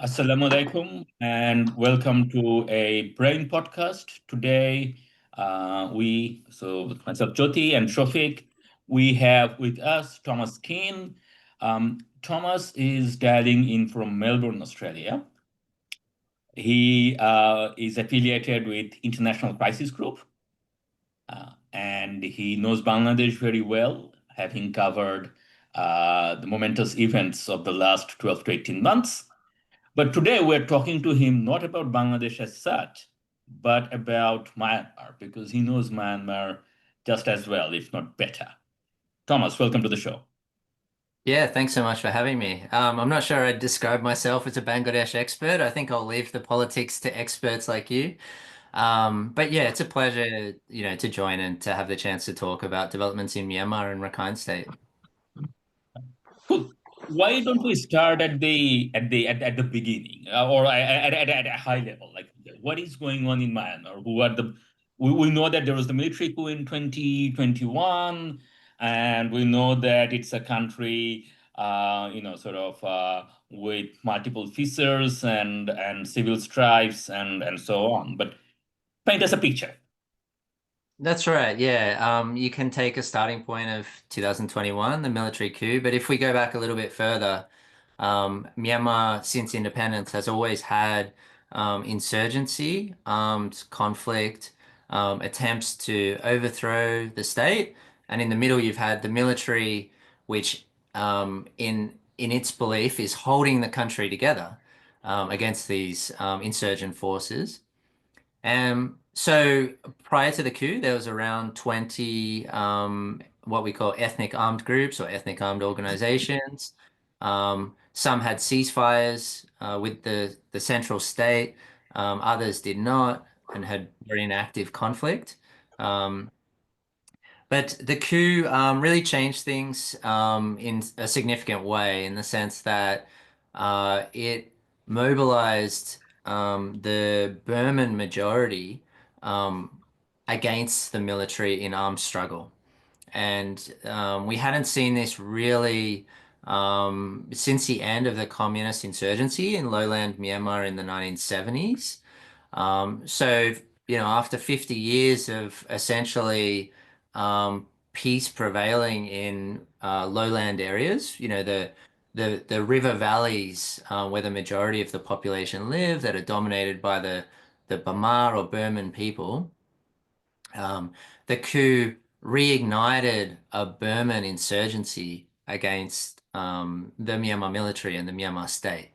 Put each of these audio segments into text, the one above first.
Assalamu alaikum and welcome to a Brain podcast. Today, with myself, Jyoti and Shofik, we have with us Thomas Keane. Thomas is dialing in from Melbourne, Australia. He is affiliated with International Crisis Group and he knows Bangladesh very well, having covered the momentous events of the last 12 to 18 months. But today we're talking to him not about Bangladesh as such, but about Myanmar, because he knows Myanmar just as well, if not better. Thomas, welcome to the show. Yeah, thanks so much for having me. I'm not sure I'd describe myself as a Bangladesh expert. I think I'll leave the politics to experts like you. But yeah, it's a pleasure, to join and to have the chance to talk about developments in Myanmar and Rakhine State. Cool. Why don't we start at the beginning, or at a high level? Like, what is going on in Myanmar? We know that there was the military coup in 2021, and we know that it's a country, with multiple fissures and civil strifes and so on. But paint us a picture. That's right. Yeah. You can take a starting point of 2021, the military coup, but if we go back a little bit further, Myanmar, since independence, has always had insurgency, armed conflict, attempts to overthrow the state, and in the middle, you've had the military, which, in its belief, is holding the country together against these insurgent forces. So prior to the coup, there was around 20 what we call ethnic armed groups or ethnic armed organizations. Some had ceasefires with the central state. Others did not and had very inactive conflict. Um, but the coup really changed things in a significant way in the sense that it mobilized the Burman majority um, against the military in armed struggle. And we hadn't seen this really since the end of the communist insurgency in lowland Myanmar in the 1970s. So, after 50 years of essentially peace prevailing in lowland areas, the river valleys where the majority of the population live that are dominated by the Bamar or Burman people, um, the coup reignited a Burman insurgency against the Myanmar military and the Myanmar state.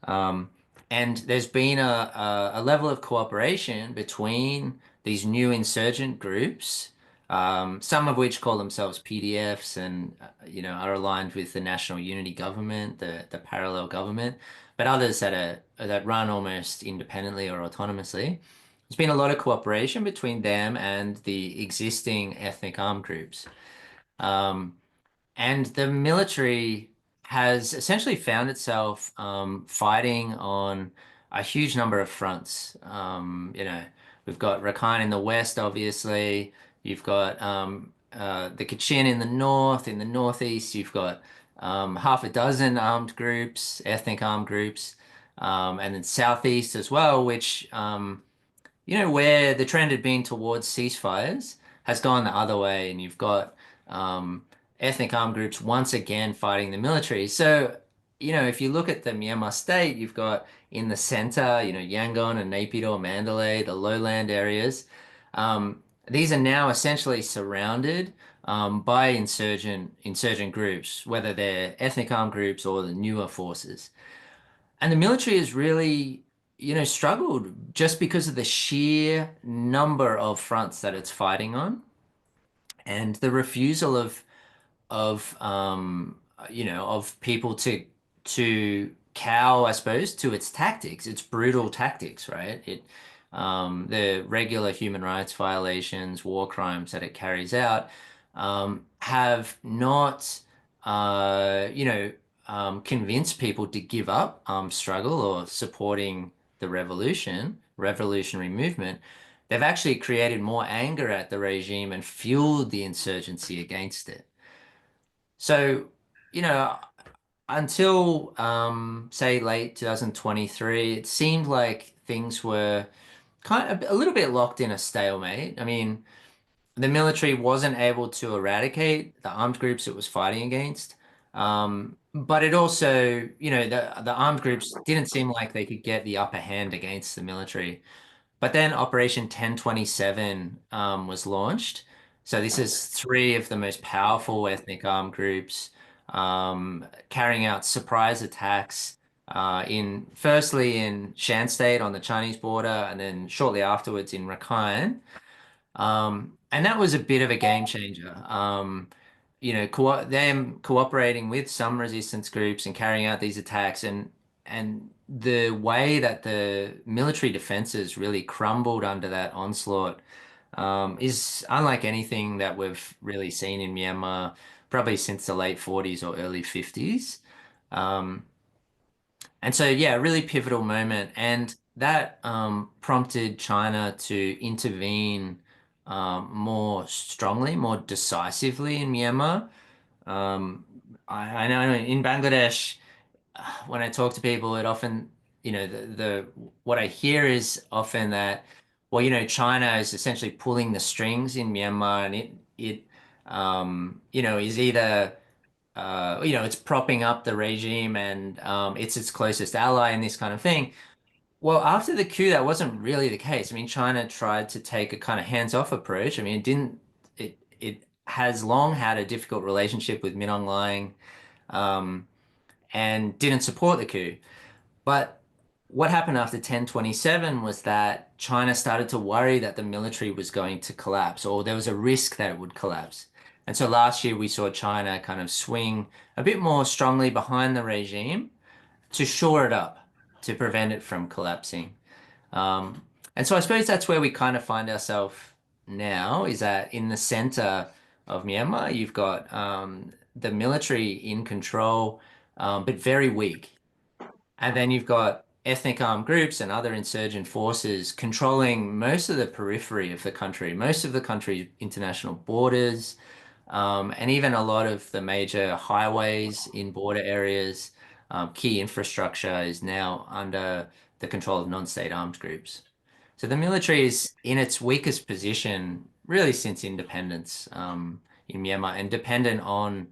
Um, and there's been a level of cooperation between these new insurgent groups, some of which call themselves PDFs and are aligned with the National Unity Government, the parallel government, but others that run almost independently or autonomously. There's been a lot of cooperation between them and the existing ethnic armed groups. Um, and the military has essentially found itself fighting on a huge number of fronts. We've got Rakhine in the west, obviously. You've got the Kachin in the north. In the northeast, you've got half a dozen armed groups, ethnic armed groups, and then southeast as well, which where the trend had been towards ceasefires has gone the other way, and you've got ethnic armed groups once again fighting the military. So, if you look at the Myanmar state, you've got in the center, Yangon and Naypyidaw, Mandalay, the lowland areas. These are now essentially surrounded by insurgent groups, whether they're ethnic armed groups or the newer forces. And the military has really, struggled just because of the sheer number of fronts that it's fighting on and the refusal of people to cow, I suppose, to its tactics, its brutal tactics, right? The regular human rights violations, war crimes that it carries out, have not, convinced people to give up struggle or supporting the revolutionary movement. They've actually created more anger at the regime and fueled the insurgency against it. So, you know, until say late 2023, it seemed like things were kind of a little bit locked in a stalemate. I mean, the military wasn't able to eradicate the armed groups it was fighting against. But it also, the armed groups didn't seem like they could get the upper hand against the military. But then Operation 1027 was launched. So this is three of the most powerful ethnic armed groups carrying out surprise attacks in firstly in Shan State on the Chinese border, and then shortly afterwards in Rakhine. And that was a bit of a game changer. Them cooperating with some resistance groups and carrying out these attacks, and the way that the military defenses really crumbled under that onslaught is unlike anything that we've really seen in Myanmar, probably since the late 40s or early 50s. Um, and so, yeah, a really pivotal moment. And that prompted China to intervene more strongly, more decisively in Myanmar. Um, I know in Bangladesh, when I talk to people, it often, the what I hear is often that, well, China is essentially pulling the strings in Myanmar, and it is either it's propping up the regime, and it's its closest ally and this kind of thing. Well, after the coup, that wasn't really the case. I mean, China tried to take a kind of hands-off approach. I mean, it has long had a difficult relationship with Min Aung Hlaing, um, and didn't support the coup. But what happened after 1027 was that China started to worry that the military was going to collapse, or there was a risk that it would collapse. And so last year we saw China kind of swing a bit more strongly behind the regime to shore it up, to prevent it from collapsing. Um, and so I suppose that's where we kind of find ourselves now, is that in the center of Myanmar, you've got the military in control, but very weak. And then you've got ethnic armed groups and other insurgent forces controlling most of the periphery of the country, most of the country's international borders, and even a lot of the major highways in border areas. Key infrastructure is now under the control of non-state armed groups. So the military is in its weakest position really since independence in Myanmar, and dependent on,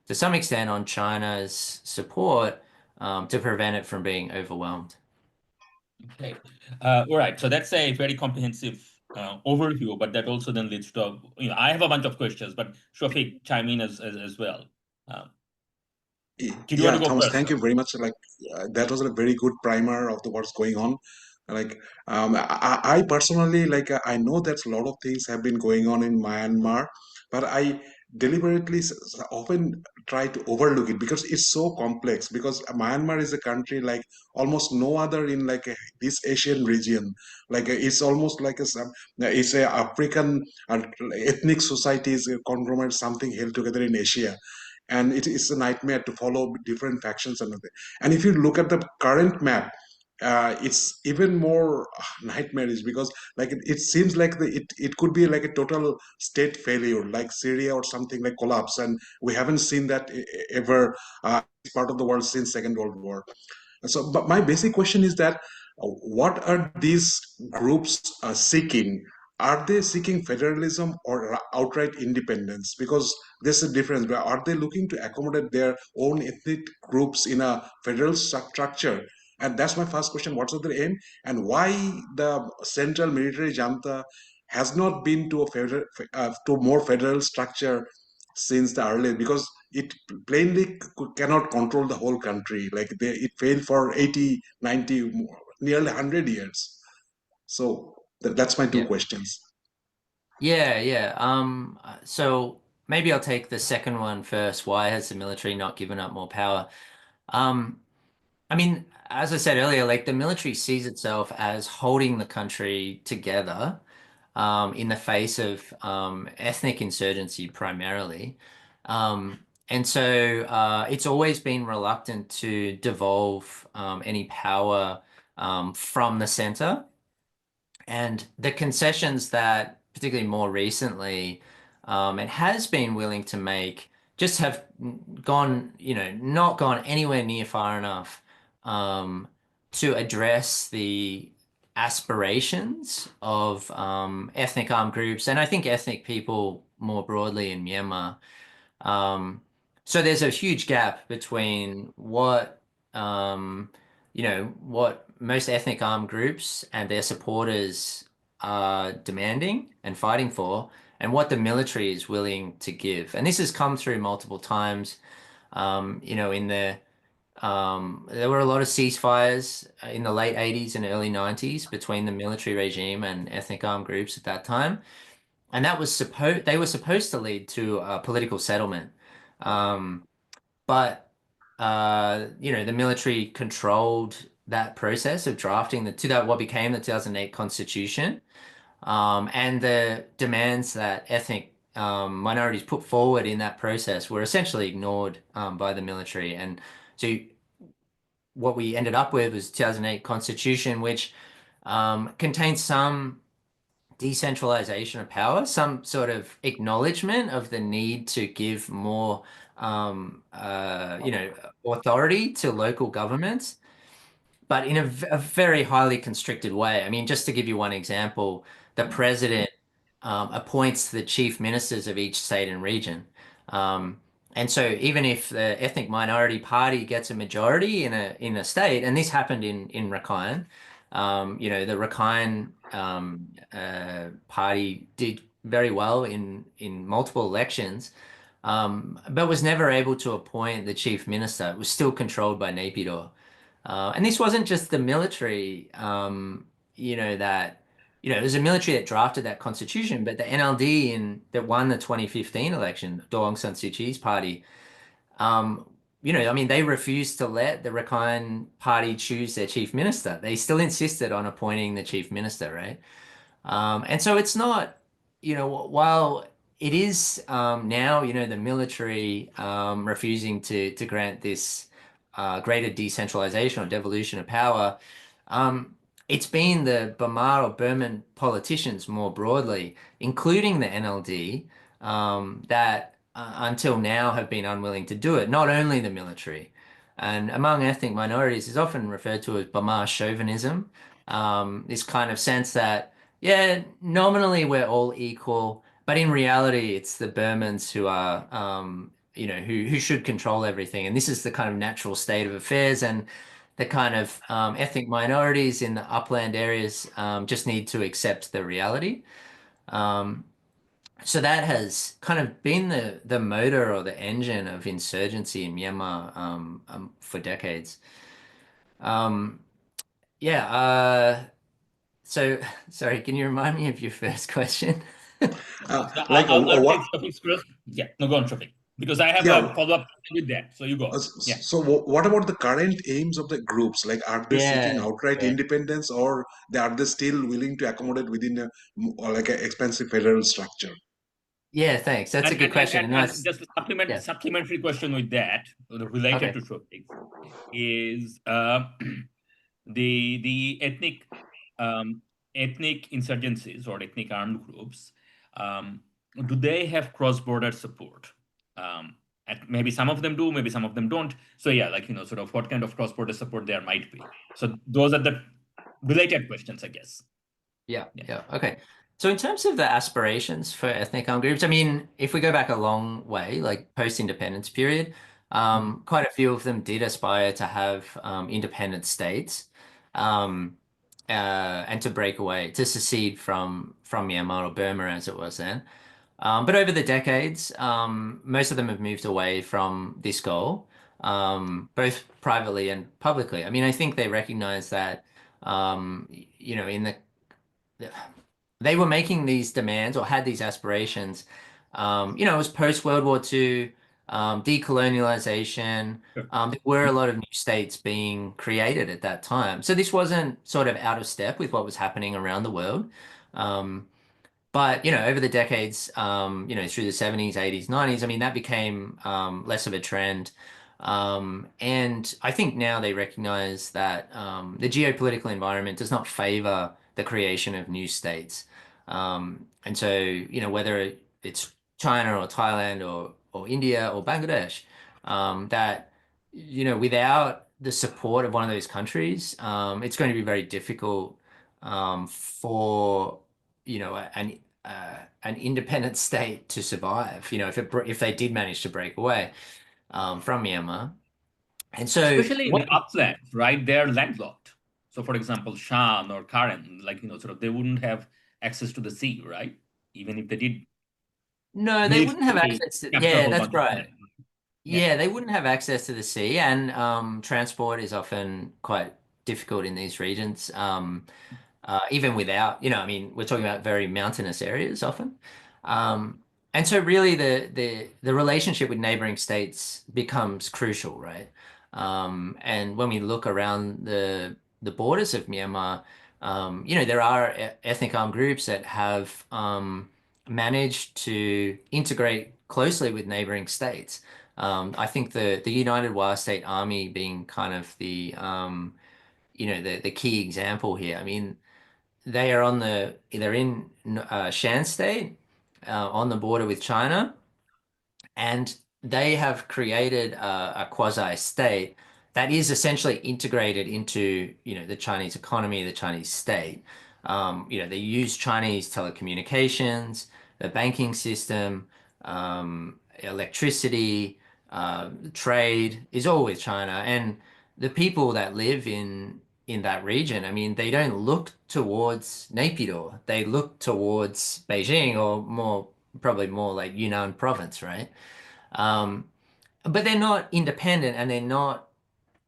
to some extent, on China's support to prevent it from being overwhelmed. Okay. All right. So that's a very comprehensive overview, but that also then leads to, I have a bunch of questions, but Shafiq, chime in as well. Um, did you want Yeah, to go Thomas, first? thank you very much. That was a very good primer of the what's going on. Like I personally I know that a lot of things have been going on in Myanmar, but I deliberately often try to overlook it because it's so complex. Because Myanmar is a country like almost no other in this Asian region. It's almost like it's a African ethnic societies conglomerate, something held together in Asia, and it is a nightmare to follow different factions and everything. And if you look at the current map, it's even more nightmarish because it seems like it could be like a total state failure, like Syria or something, like collapse, and we haven't seen that ever part of the world since Second World War. So, but my basic question is that what are these groups seeking? Are they seeking federalism or outright independence? Because there's a difference. Are they looking to accommodate their own ethnic groups in a federal structure? And that's my first question. What's their aim? And why the central military junta has not been to a to more federal structure since the early? Because it plainly cannot control the whole country. It failed for 80, 90, nearly 100 years. So that's my two Yeah. questions. Yeah, yeah. So maybe I'll take the second one first. Why has the military not given up more power? Um, I mean, as I said earlier, like the military sees itself as holding the country together in the face of ethnic insurgency primarily. And so it's always been reluctant to devolve any power from the center. And the concessions that, particularly more recently, it has been willing to make just have gone, not gone anywhere near far enough to address the aspirations of ethnic armed groups, and I think ethnic people more broadly in Myanmar. So there's a huge gap between what most ethnic armed groups and their supporters are demanding and fighting for, and what the military is willing to give. And this has come through multiple times. There were a lot of ceasefires in the late 80s and early 90s between the military regime and ethnic armed groups at that time. And they were supposed to lead to a political settlement. Um, but the military controlled that process of drafting what became the 2008 Constitution, and the demands that ethnic minorities put forward in that process were essentially ignored by the military. And so what we ended up with was 2008 Constitution, which contains some decentralization of power, some sort of acknowledgement of the need to give more, authority to local governments, but in a very highly constricted way. I mean, just to give you one example, the president appoints the chief ministers of each state and region. And so even if the ethnic minority party gets a majority in a state, and this happened in Rakhine, the Rakhine party did very well in multiple elections, but was never able to appoint the chief minister. It was still controlled by Naypyidaw. And this wasn't just the military, it was a military that drafted that constitution, but the NLD that won the 2015 election, Daw Aung San Suu Kyi's party, I mean, they refused to let the Rakhine party choose their chief minister. They still insisted on appointing the chief minister, right? And so it's not, while it is now, the military refusing to grant this greater decentralization or devolution of power, it's been the Burma or Burman politicians more broadly, including the NLD, that until now have been unwilling to do it, not only the military. And among ethnic minorities is often referred to as Burma chauvinism, this kind of sense that, yeah, nominally we're all equal, but in reality it's the Burmans who are, who should control everything. And this is the kind of natural state of affairs, and the kind of ethnic minorities in the upland areas just need to accept the reality. So that has kind of been the motor or the engine of insurgency in Myanmar for decades. Yeah. So, sorry, can you remind me of your first question? Like I'll what? take Shafiq's first. Yeah, no, go on, Shafiq. Because I have Yeah. a follow-up with that. So you go. Yeah. So what about the current aims of the groups? Like, are they seeking Yeah. outright Yeah. independence, or are they still willing to accommodate within or like an expansive federal structure? Yeah, thanks. That's a good question. And just a Yeah. supplementary question with that, related Okay. to Shafiq, is the ethnic insurgencies or ethnic armed groups, do they have cross-border support? Maybe some of them do, maybe some of them don't. So yeah, sort of what kind of cross-border support there might be. So those are the related questions, I guess. Yeah. Okay. So in terms of the aspirations for ethnic armed groups, I mean, if we go back a long way, like post-independence period, quite a few of them did aspire to have independent states, and to break away, to secede from Myanmar or Burma as it was then. But over the decades, most of them have moved away from this goal, both privately and publicly. I mean, I think they recognize that, they were making these demands or had these aspirations. It was post World War II, decolonialization. Sure. There were a lot of new states being created at that time. So this wasn't sort of out of step with what was happening around the world. But over the decades, through the 70s, 80s, 90s, I mean, that became less of a trend. And I think now they recognize that the geopolitical environment does not favor the creation of new states. And so, whether it's China or Thailand or India or Bangladesh, that, you know, without the support of one of those countries, it's going to be very difficult for, you know, an independent state to survive, you know, if they did manage to break away from Myanmar. And so Especially in what, the uplands, right? They're landlocked. So, for example, Shan or Karen, like, sort of, they wouldn't have access to the sea, right? Even if they did no, they wouldn't have military access to, capture a yeah, whole that's bunch of right. land. Yeah. Yeah, they wouldn't have access to the sea, and transport is often quite difficult in these regions. Even without, you know, I mean, we're talking about very mountainous areas often. Um, and so really the relationship with neighboring states becomes crucial, right? And when we look around the borders of Myanmar, you know, there are ethnic armed groups that have managed to integrate closely with neighboring states. I think the United Wa State Army being kind of the you know, the key example here. I mean, they're in Shan State, on the border with China, and they have created a quasi state that is essentially integrated into, you know, the Chinese economy, the Chinese state. You know, they use Chinese telecommunications, the banking system, electricity, trade is all with China, and the people that live in that region, I mean, they don't look towards Naypyidaw. They look towards Beijing, or more, probably more like Yunnan province, right? Um, but they're not independent, and they're not,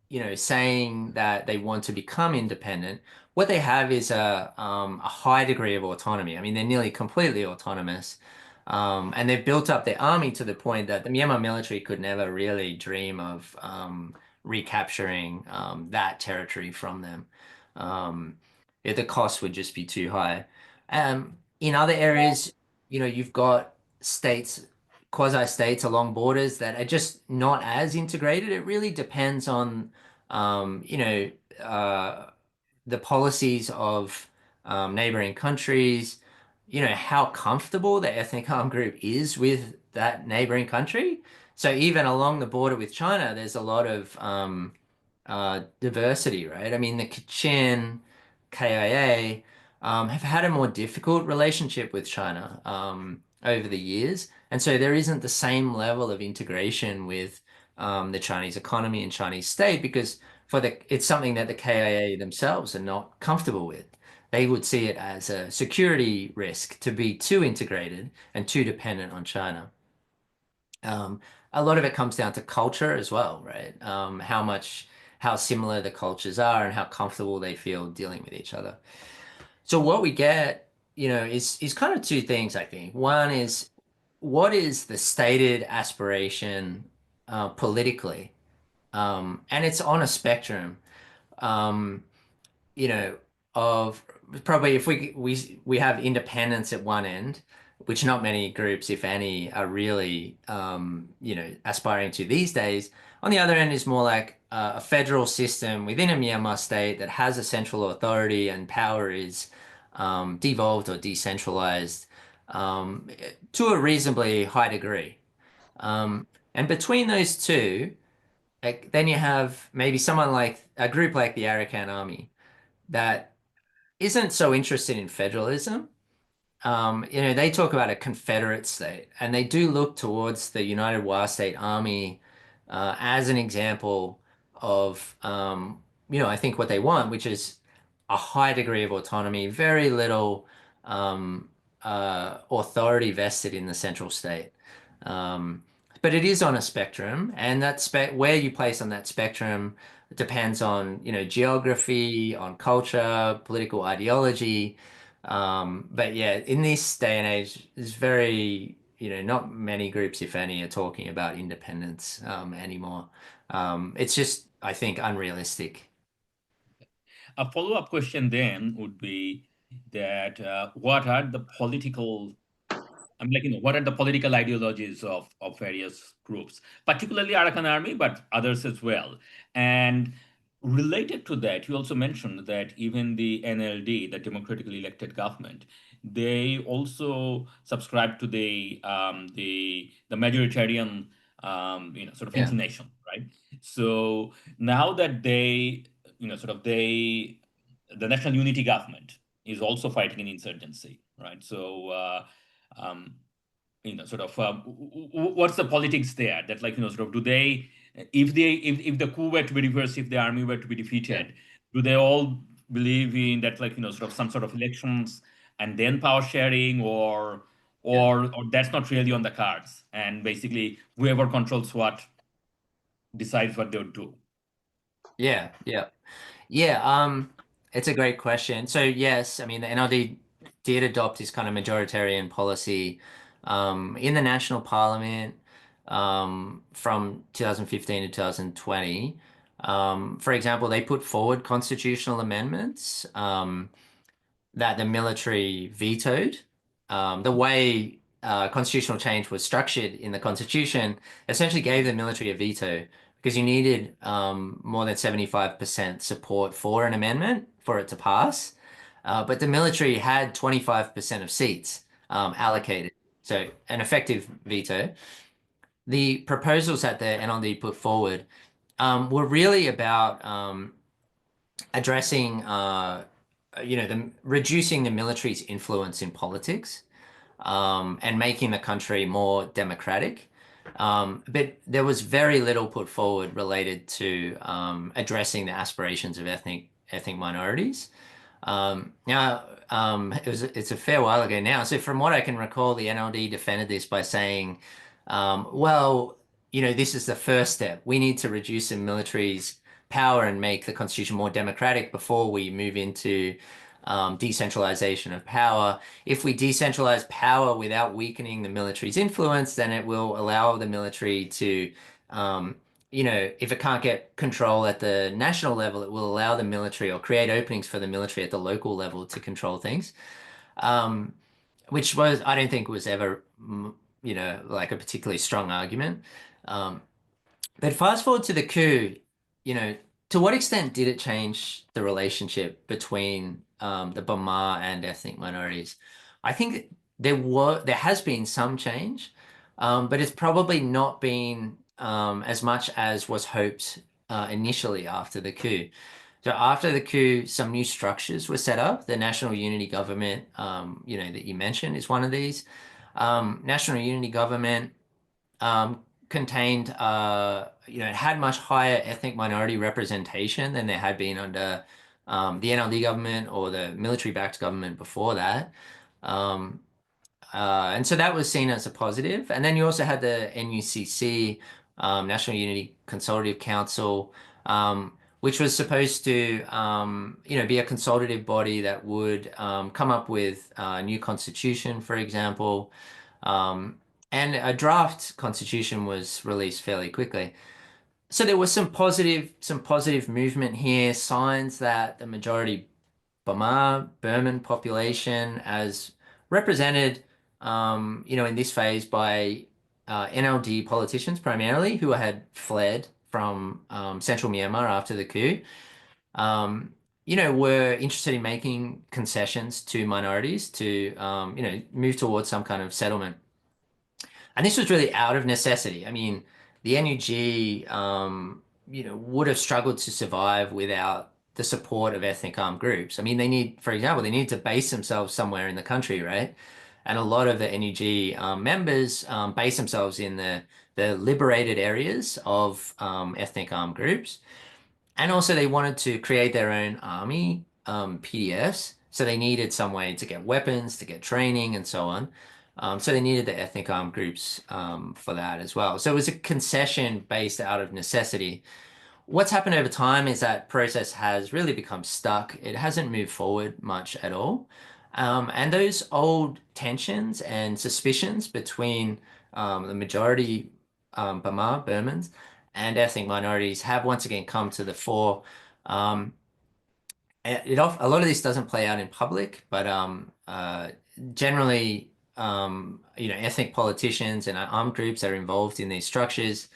you know, saying that they want to become independent. What they have is a high degree of autonomy. I mean, they're nearly completely autonomous. And they've built up their army to the point that the Myanmar military could never really dream of recapturing that territory from them. Yeah, the cost would just be too high. In other areas, you know, you've got states, quasi-states along borders that are just not as integrated. It really depends on, you know, the policies of neighboring countries, you know, how comfortable the ethnic armed group is with that neighboring country. So even along the border with China, there's a lot of diversity, right? I mean, the Kachin, KIA have had a more difficult relationship with China over the years. And so there isn't the same level of integration with the Chinese economy and Chinese state, because it's something that the KIA themselves are not comfortable with. They would see it as a security risk to be too integrated and too dependent on China. A lot of it comes down to culture as well, right? How similar the cultures are and how comfortable they feel dealing with each other. So what we get, you know, is kind of two things, I think. One is, what is the stated aspiration politically? And it's on a spectrum. Um, you know, of probably, if we have independence at one end, which not many groups, if any, are really you know, aspiring to these days. On the other end is more like a federal system within a Myanmar state that has a central authority and power is devolved or decentralized to a reasonably high degree. And between those two, like, then you have maybe someone like a group like the Arakan Army that isn't so interested in federalism. You know, they talk about a Confederate state, and they do look towards the United Wa State Army as an example of, you know, I think what they want, which is a high degree of autonomy, very little authority vested in the central state. Um, but it is on a spectrum, and that where you place on that spectrum depends on, you know, geography, on culture, political ideology. But yeah, in this day and age, there's very, you know, not many groups, if any, are talking about independence anymore. It's just, I think, unrealistic. A follow-up question then would be that what are the political, I'm like, what are the political ideologies of various groups, particularly Arakan Army, but others as well? And related to that, you also mentioned that even the NLD, the democratically elected government, they also subscribe to the majoritarian sort of Yeah. inclination, right? So now that they sort of the National Unity Government is also fighting an insurgency, right? So um, sort of what's the politics there? That like sort of do they if the coup were to be reversed, if the army were to be Yeah. defeated, do they all believe in that like sort of some sort of elections and then power sharing, or Yeah. or that's not really on the cards, and basically whoever controls what decides what they would do? Yeah. Yeah. Yeah, it's a great question. So yes, I mean the NLD did adopt this kind of majoritarian policy in the national parliament from 2015 to 2020. For example, they put forward constitutional amendments that the military vetoed. The way constitutional change was structured in the Constitution essentially gave the military a veto because you needed more than 75% support for an amendment for it to pass. But the military had 25% of seats allocated, so an effective veto. The proposals that the NLD put forward were really about addressing reducing the military's influence in politics and making the country more democratic. But there was very little put forward related to addressing the aspirations of ethnic minorities. It's a fair while ago now. So from what I can recall, the NLD defended this by saying, well, this is the first step. We need to reduce the military's power and make the constitution more democratic before we move into decentralization of power. If we decentralize power without weakening the military's influence, then it will allow the military to, if it can't get control at the national level, it will allow the military or create openings for the military at the local level to control things. Which I don't think was ever, like a particularly strong argument. But fast forward to the coup, to what extent did it change the relationship between the Bamar and ethnic minorities? I think there has been some change, but it's probably not been as much as was hoped initially after the coup. So after the coup, some new structures were set up. The National Unity Government, that you mentioned, is one of these. National Unity Government contained, it had much higher ethnic minority representation than there had been under the NLD government or the military-backed government before that. And so that was seen as a positive. And then you also had the NUCC, National Unity Consultative Council, which was supposed to, be a consultative body that would come up with a new constitution, for example. And a draft constitution was released fairly quickly. So there was some positive movement here, signs that the majority Burman population, as represented, in this phase by NLD politicians primarily, who had fled from central Myanmar after the coup, were interested in making concessions to minorities to, move towards some kind of settlement. And this was really out of necessity. I mean, the NUG, would have struggled to survive without the support of ethnic armed groups. I mean, for example, they need to base themselves somewhere in the country, right? And a lot of the NUG members base themselves in the liberated areas of ethnic armed groups. And also they wanted to create their own army, PDFs. So they needed some way to get weapons, to get training and so on. So they needed the ethnic armed groups for that as well. So it was a concession based out of necessity. What's happened over time is that process has really become stuck. It hasn't moved forward much at all. And those old tensions and suspicions between the majority Burmans and ethnic minorities have once again come to the fore. A lot of this doesn't play out in public, but generally, ethnic politicians and armed groups that are involved in these structures,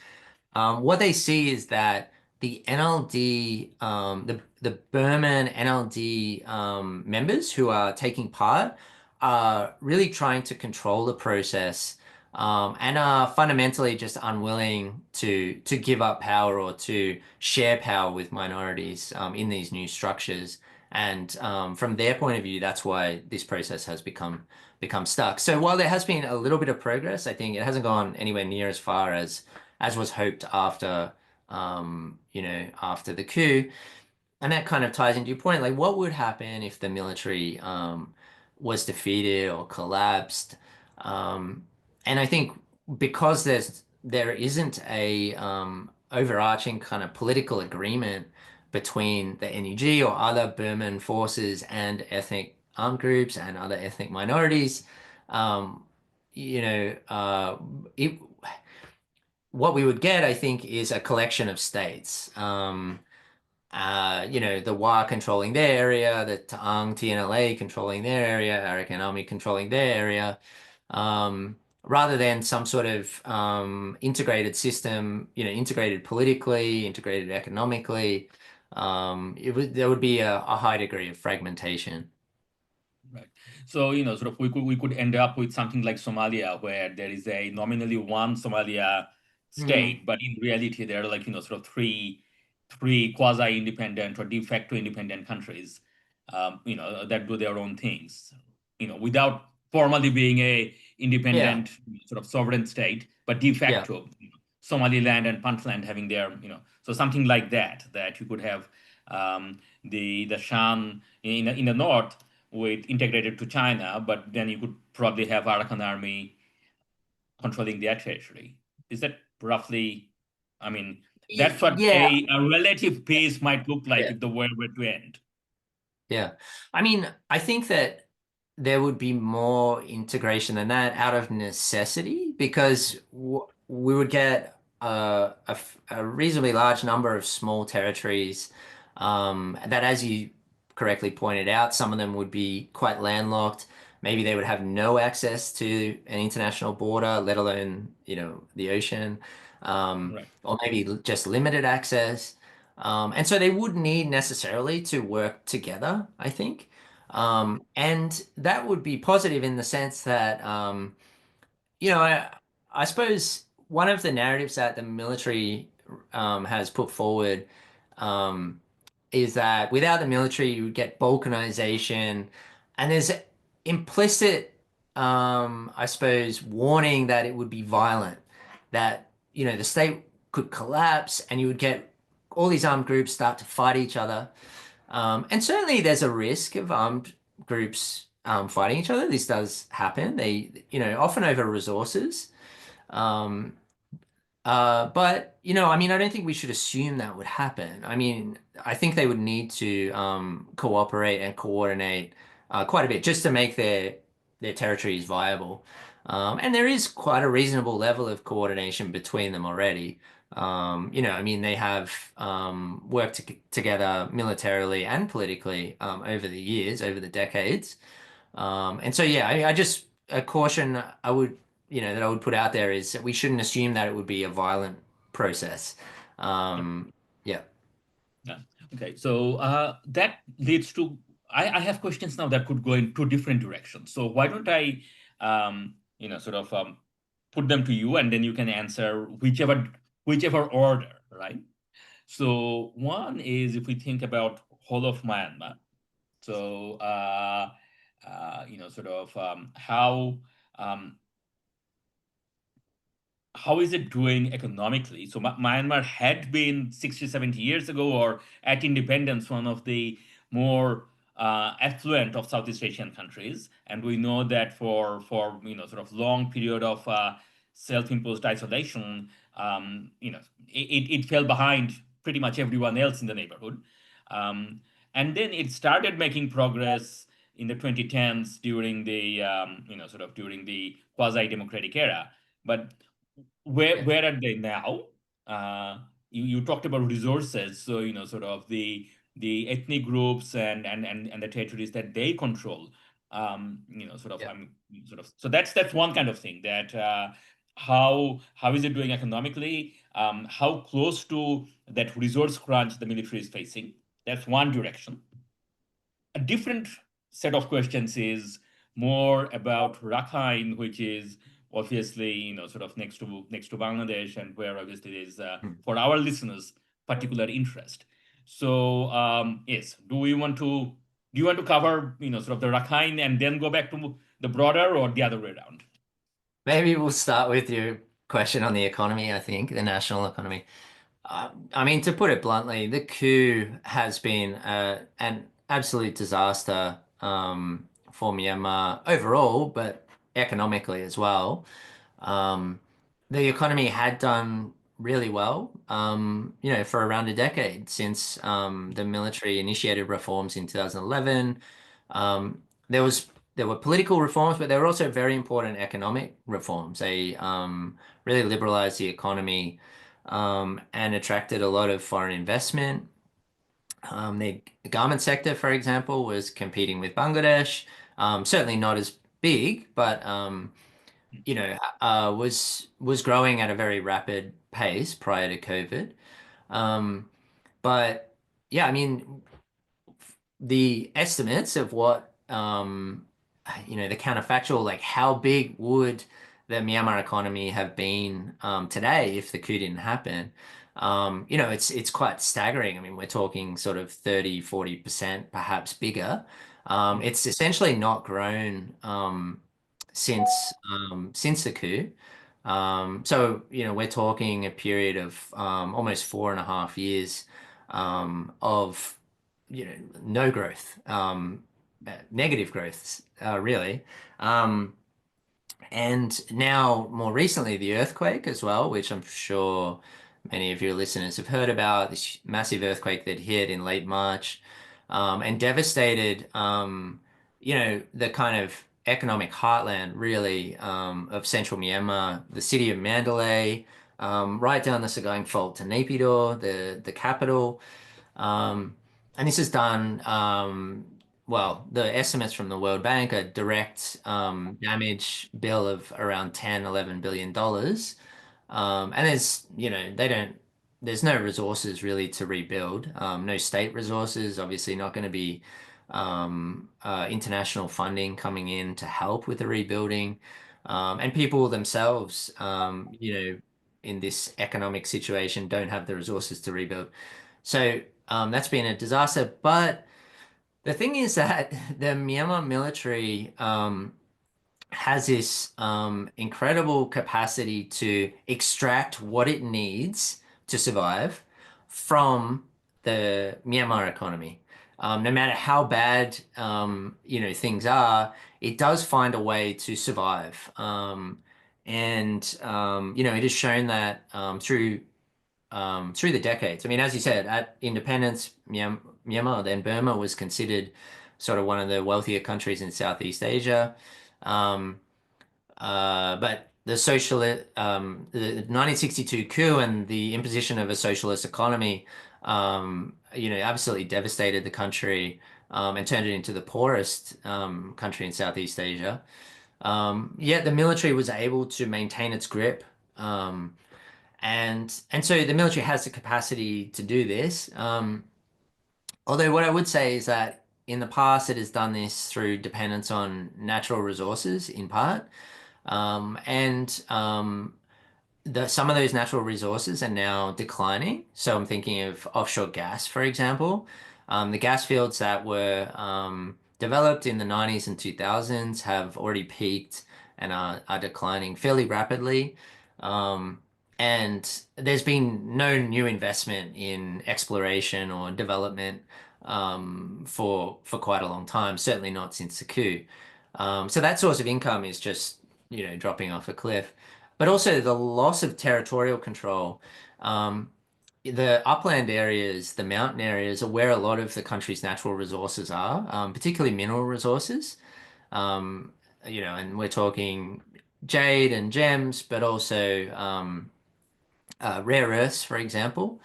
what they see is that the NLD, the Burman NLD members who are taking part are really trying to control the process, and are fundamentally just unwilling to give up power or to share power with minorities in these new structures. And from their point of view, that's why this process has become stuck. So while there has been a little bit of progress, I think it hasn't gone anywhere near as far as was hoped after after the coup. And that kind of ties into your point, like what would happen if the military was defeated or collapsed? And I think because there isn't a overarching kind of political agreement between the NUG or other Burman forces and ethnic armed groups and other ethnic minorities, it what we would get, I think, is a collection of states. The Wa controlling their area, the Ta'ang TNLA controlling their area, Arakan Army controlling their area, rather than some sort of integrated system, integrated politically, integrated economically. There would be a high degree of fragmentation. Right. So, sort of we could end up with something like Somalia, where there is a nominally one Somalia state, but in reality there are like, sort of three quasi-independent or de facto independent countries, that do their own things, without formally being a independent sort of sovereign state, but de facto, Somaliland and Puntland having their, so something like that you could have the Shan in the north with integrated to China, but then you could probably have Arakan Army controlling their territory. Is that roughly, I mean, that's what a relative pace might look like if the war were to end. Yeah. I mean, I think that there would be more integration than that out of necessity, because we would get a reasonably large number of small territories that, as you correctly pointed out, some of them would be quite landlocked. Maybe they would have no access to an international border, let alone, the ocean, or maybe just limited access. And so they would need necessarily to work together, I think. And that would be positive in the sense that, I suppose one of the narratives that the military has put forward is that without the military, you would get balkanization, and there's implicit, I suppose, warning that it would be violent, that, the state could collapse and you would get all these armed groups start to fight each other. And certainly there's a risk of armed groups fighting each other. This does happen. They, often over resources. But, I mean, I don't think we should assume that would happen. I mean, I think they would need to cooperate and coordinate quite a bit just to make their territories viable. And there is quite a reasonable level of coordination between them already. I mean, they have worked together militarily and politically over the years, over the decades. And so, I just, a caution I would, that I would put out there is that we shouldn't assume that it would be a violent process. Yeah. Okay. So that leads to, I have questions now that could go in two different directions. So why don't I, sort of put them to you, and then you can answer whichever order, right? So one is, if we think about whole of Myanmar, so sort of how is it doing economically? So Myanmar had been 60, 70 years ago, or at independence, one of the more affluent of Southeast Asian countries. And we know that for sort of long period of self-imposed isolation, it fell behind pretty much everyone else in the neighborhood. And then it started making progress in the 2010s during the sort of during the quasi-democratic era. But where are they now? You talked about resources, so sort of the ethnic groups and the territories that they control. So that's one kind of thing that how is it doing economically? How close to that resource crunch the military is facing? That's one direction. A different set of questions is more about Rakhine, which is obviously sort of next to Bangladesh, and where obviously there is Hmm. for our listeners particular interest. So yes, do you want to cover sort of the Rakhine and then go back to the broader, or the other way around? Maybe we'll start with your question on the economy, I think, the national economy. I mean, to put it bluntly, the coup has been an absolute disaster for Myanmar overall, but economically as well. Um, the economy had done really well, for around a decade since the military initiated reforms in 2011. Um, there was there were political reforms, but there were also very important economic reforms. They really liberalized the economy and attracted a lot of foreign investment. The garment sector, for example, was competing with Bangladesh. Certainly not as big, but was growing at a very rapid pace prior to COVID. Um, but yeah, I mean, the estimates of what the counterfactual, like how big would the Myanmar economy have been today if the coup didn't happen? It's quite staggering. I mean, we're talking sort of 30-40% perhaps bigger. It's essentially not grown since the coup. We're talking a period of almost 4.5 years of no growth, negative growth, really. Um, and now, more recently, the earthquake as well, which I'm sure many of your listeners have heard about, this massive earthquake that hit in late March, and devastated, the kind of economic heartland, really, of central Myanmar, the city of Mandalay, right down the Sagaing Fault to Naypyidaw, the capital. Um, and this is done, well, the estimates from the World Bank are direct damage bill of around 10, $11 billion. And there's no resources really to rebuild. No state resources, obviously not going to be international funding coming in to help with the rebuilding. And people themselves, in this economic situation don't have the resources to rebuild. So that's been a disaster. But the thing is that the Myanmar military has this incredible capacity to extract what it needs to survive from the Myanmar economy. No matter how bad things are, it does find a way to survive. It has shown that through the decades. I mean, as you said, at independence, Myanmar, then Burma, was considered sort of one of the wealthier countries in Southeast Asia. Um, but the 1962 coup and the imposition of a socialist economy, absolutely devastated the country and turned it into the poorest country in Southeast Asia. Yet the military was able to maintain its grip. And so the military has the capacity to do this. Although what I would say is that in the past it has done this through dependence on natural resources in part. And some of those natural resources are now declining. So I'm thinking of offshore gas, for example. The gas fields that were developed in the 90s and 2000s have already peaked and are declining fairly rapidly. Um, and there's been no new investment in exploration or development for quite a long time, certainly not since the coup. So that source of income is just, dropping off a cliff. But also the loss of territorial control. The upland areas, the mountain areas are where a lot of the country's natural resources are, particularly mineral resources. And we're talking jade and gems, but also rare earths, for example.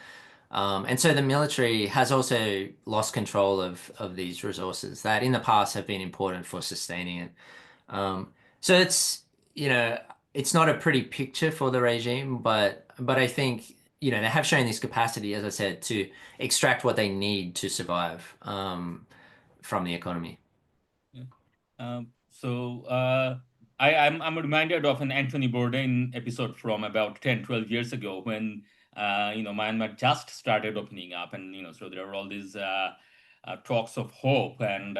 And so the military has also lost control of these resources that in the past have been important for sustaining it. So you know, it's not a pretty picture for the regime, but I think, you know, they have shown this capacity, as I said, to extract what they need to survive from the economy. Yeah. So I'm reminded of an Anthony Bourdain episode from about 10, 12 years ago when Myanmar just started opening up, and so there are all these talks of hope and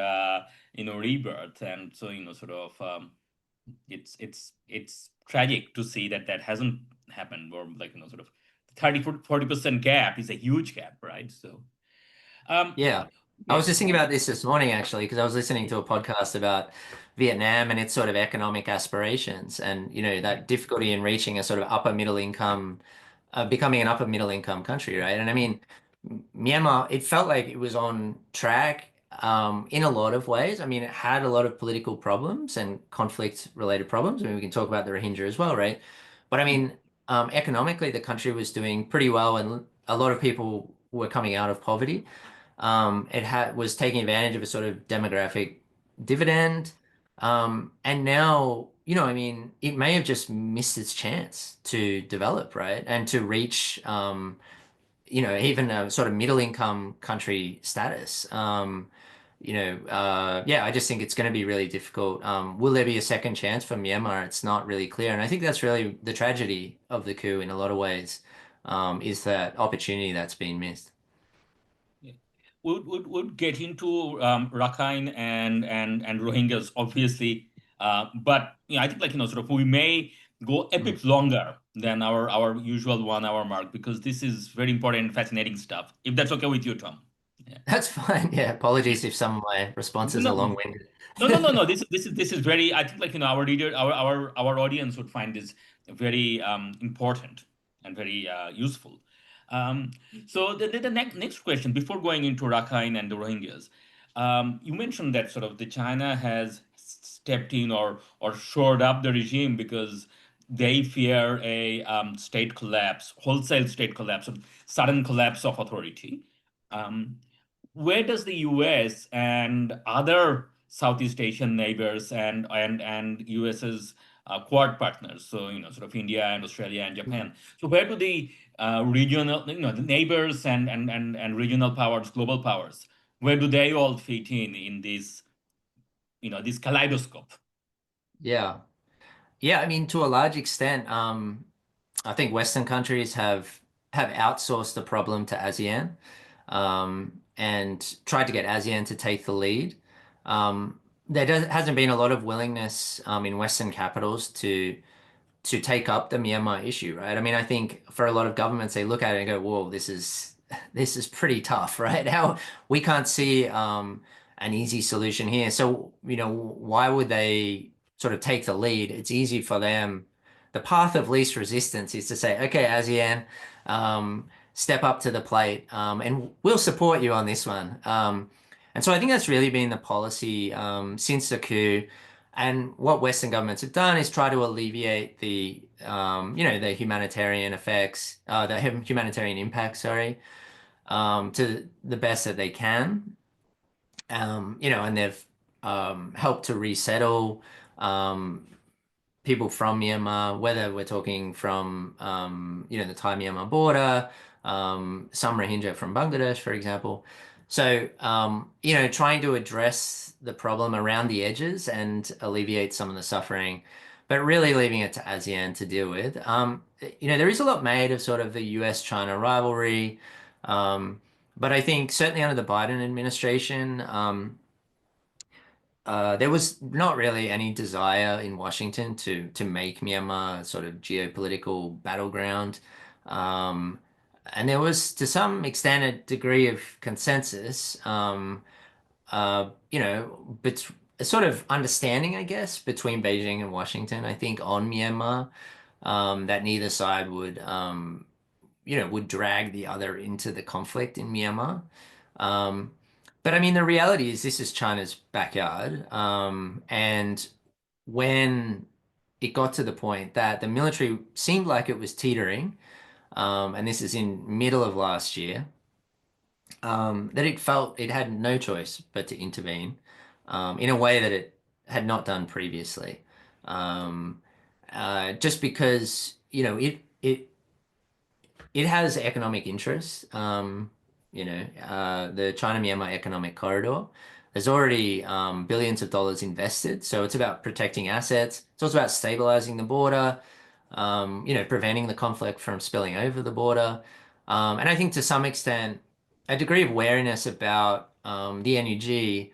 rebirth, and so sort of it's tragic to see that that hasn't happened, or like sort of 30-40% gap is a huge gap, right? So Yeah. I yeah. was just thinking about this morning, actually, because I was listening to a podcast about Vietnam and its sort of economic aspirations and, you know, that difficulty in reaching a sort of upper middle income, becoming an upper middle income country, right? And I mean, Myanmar, it felt like it was on track in a lot of ways. I mean, it had a lot of political problems and conflict related problems. I mean, we can talk about the Rohingya as well, right? But I mean, economically, the country was doing pretty well and a lot of people were coming out of poverty. Was taking advantage of a sort of demographic dividend. And now, you know, I mean, it may have just missed its chance to develop, right? And to reach, you know, even a sort of middle income country status. Yeah, I just think it's going to be really difficult. Will there be a second chance for Myanmar? It's not really clear. And I think that's really the tragedy of the coup in a lot of ways, is that opportunity that's been missed. Yeah. Would get into Rakhine and Rohingyas, obviously, but I think sort of we may go a Mm. bit longer than our usual 1 hour mark, because this is very important, fascinating stuff. If that's okay with you, Tom. Yeah. That's fine. Yeah, apologies if some of my responses are No, long-winded. no. This is very. I think our reader, our audience would find this very important and very useful. Um, so the next question before going into Rakhine and the Rohingyas, you mentioned that sort of the China has stepped in or shored up the regime because they fear a state collapse, wholesale state collapse, or sudden collapse of authority. Um, where does the US and other Southeast Asian neighbors and US's Quad partners, so sort of India and Australia and Japan, so where do the regional, the neighbors and regional powers, global powers, where do they all fit in this, this kaleidoscope? Yeah. Yeah, I mean, to a large extent, I think Western countries have outsourced the problem to ASEAN, and tried to get ASEAN to take the lead. Hasn't been a lot of willingness in Western capitals to take up the Myanmar issue, right? I mean, I think for a lot of governments, they look at it and go, "Whoa, this is pretty tough, right? How we can't see an easy solution here." So, you know, why would they sort of take the lead? It's easy for them. The path of least resistance is to say, "Okay, ASEAN, step up to the plate, and we'll support you on this one." And so I think that's really been the policy since the coup. And what Western governments have done is try to alleviate the humanitarian effects, the humanitarian impact, sorry, to the best that they can. And they've helped to resettle um, people from Myanmar, whether we're talking from, the Thai-Myanmar border, some Rohingya from Bangladesh, for example. So, trying to address the problem around the edges and alleviate some of the suffering, but really leaving it to ASEAN to deal with. There is a lot made of sort of the US-China rivalry, but I think certainly under the Biden administration, there was not really any desire in Washington to make Myanmar a sort of geopolitical battleground. Um, and there was, to some extent, a degree of consensus, but a sort of understanding, I guess, between Beijing and Washington, I think, on Myanmar, that neither side would drag the other into the conflict in Myanmar. Um, but I mean, the reality is this is China's backyard. And when it got to the point that the military seemed like it was teetering, and this is in middle of last year, that it felt it had no choice but to intervene, in a way that it had not done previously. Um, just because, you know, it has economic interests. The China-Myanmar Economic Corridor. There's already billions of dollars invested, so it's about protecting assets. It's also about stabilizing the border, preventing the conflict from spilling over the border. And I think to some extent, a degree of wariness about the NUG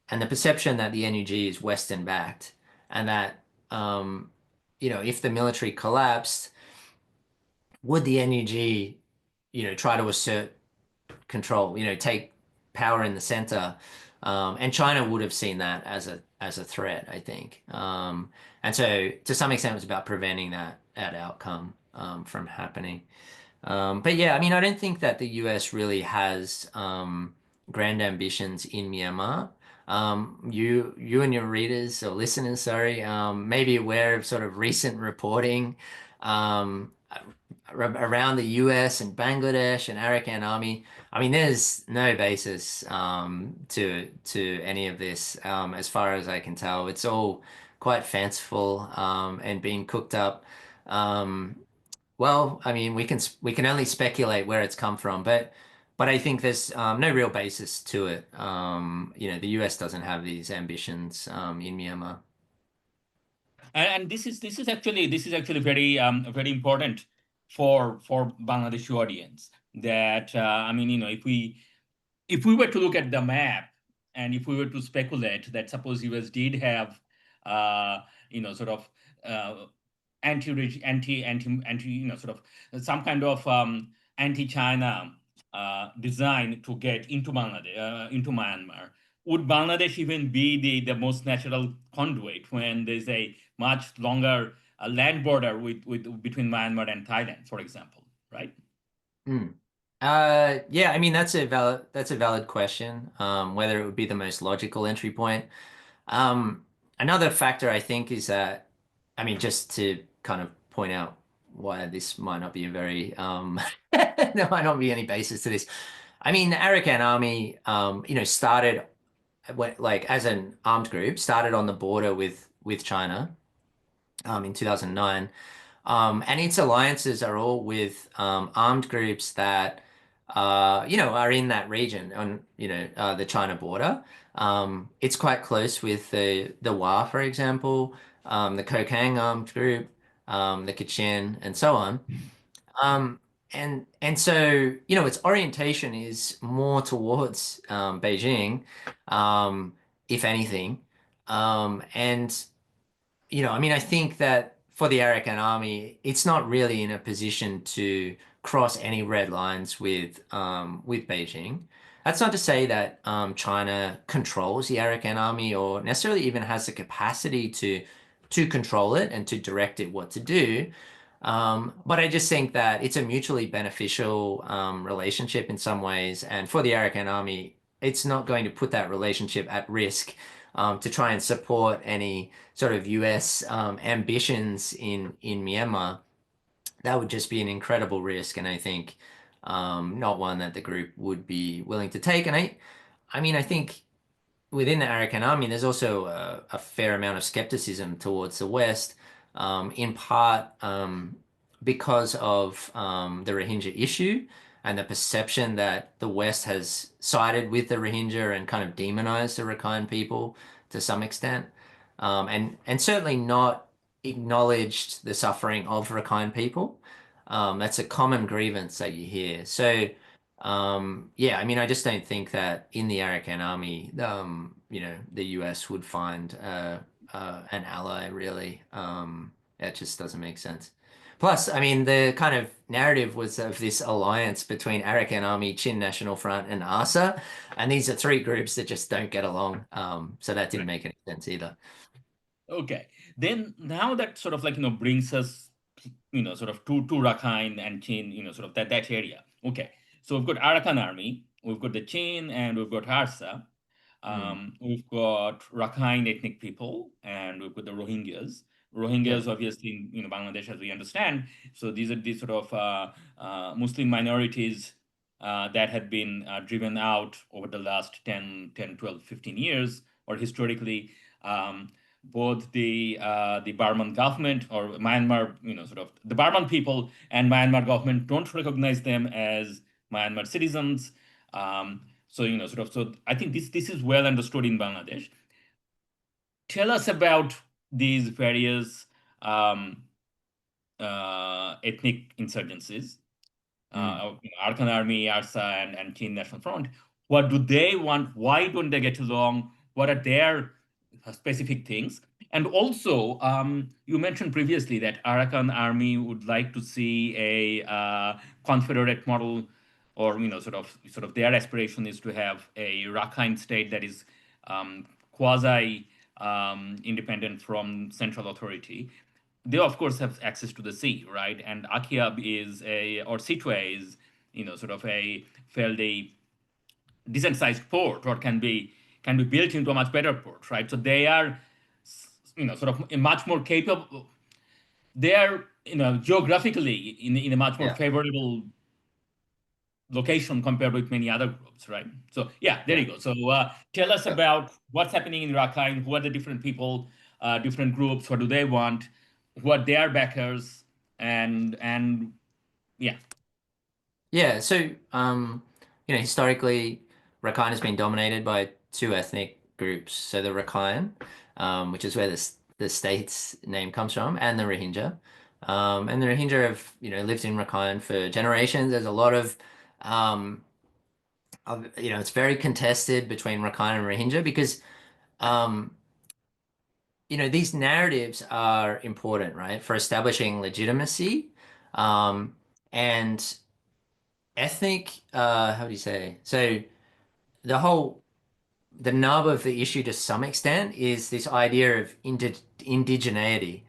and the perception that the NUG is Western backed, and that if the military collapsed, would the NUG, try to assert control, take power in the center? And China would have seen that as a threat, I think. And so to some extent, it was about preventing that outcome from happening. But yeah, I mean, I don't think that the US really has grand ambitions in Myanmar. You and your readers or listeners, sorry, may be aware of sort of recent reporting around the US and Bangladesh and Arakan Army. I mean, there's no basis to any of this, as far as I can tell. It's all quite fanciful and being cooked up. Well, I mean, we can only speculate where it's come from, but I think there's no real basis to it. The US doesn't have these ambitions in Myanmar. And this is actually very important for Bangladeshi audience, that I mean, if we were to look at the map, and if we were to speculate that suppose US did have sort of sort of some kind of anti-China design to get into into Myanmar, would Bangladesh even be the most natural conduit when there's a much longer land border between Myanmar and Thailand, for example, right? Yeah, I mean that's a valid question. Whether it would be the most logical entry point. Another factor I think is that, I mean, just to kind of point out why this might not be a very there might not be any basis to this. I mean, the Arakan Army, started like as an armed group, started on the border with China in 2009. And its alliances are all with armed groups that are in that region on the China border. It's quite close with the Wa, for example, the Kokang armed group, the Kachin, and so on. And so its orientation is more towards Beijing, if anything. And I mean, I think that for the Arakan Army, it's not really in a position to cross any red lines with Beijing. That's not to say that China controls the Arakan Army or necessarily even has the capacity to control it and to direct it what to do. But I just think that it's a mutually beneficial relationship in some ways, and for the Arakan Army, it's not going to put that relationship at risk to try and support any sort of US ambitions in Myanmar. That would just be an incredible risk, and I think not one that the group would be willing to take. And I mean, I think within the Arakan Army, there's also a fair amount of skepticism towards the West, in part because of the Rohingya issue and the perception that the West has sided with the Rohingya and kind of demonized the Rakhine people to some extent, and certainly not acknowledged the suffering of Rakhine people. That's a common grievance that you hear. So, yeah, I mean, I just don't think that in the Arakan Army, the US would find an ally, really. It just doesn't make sense. Plus, I mean, the kind of narrative was of this alliance between Arakan Army, Chin National Front, and ARSA, and these are three groups that just don't get along. So that didn't make any sense either. Okay, then now that sort of brings us, sort of to Rakhine and Chin, sort of that area. Okay, so we've got Arakan Army, we've got the Chin, and we've got ARSA. We've got Rakhine ethnic people, and we've got the Rohingyas. Rohingyas, obviously, in Bangladesh, as we understand. So these are these sort of Muslim minorities that have been driven out over the last 10, 12, 15 years, or historically both the Burman government or Myanmar, sort of the Burman people and Myanmar government don't recognize them as Myanmar citizens. So I think this is well understood in Bangladesh. Tell us about these various ethnic insurgencies. Arakan Army, ARSA, and Chin National Front. What do they want? Why don't they get along? What are their specific things? And also, you mentioned previously that Arakan Army would like to see a confederate model, or sort of their aspiration is to have a Rakhine state that is quasi independent from central authority. They of course have access to the sea, right? And Akyab or Sittwe is, sort of a fairly decent sized port, or can be built into a much better port, right? So they are, sort of a much more capable. They are, geographically in a much more favorable location compared with many other groups, right? So yeah, there you go. So tell us about what's happening in Rakhine. Who are the different people, different groups? What do they want? Who are their backers? And yeah. Yeah, so historically, Rakhine has been dominated by two ethnic groups. So the Rakhine, which is where the state's name comes from, and the Rohingya. And the Rohingya have lived in Rakhine for generations. There's a lot of it's very contested between Rakhine and Rohingya because these narratives are important, right, for establishing legitimacy and ethnic, how do you say? So the nub of the issue to some extent is this idea of indigeneity.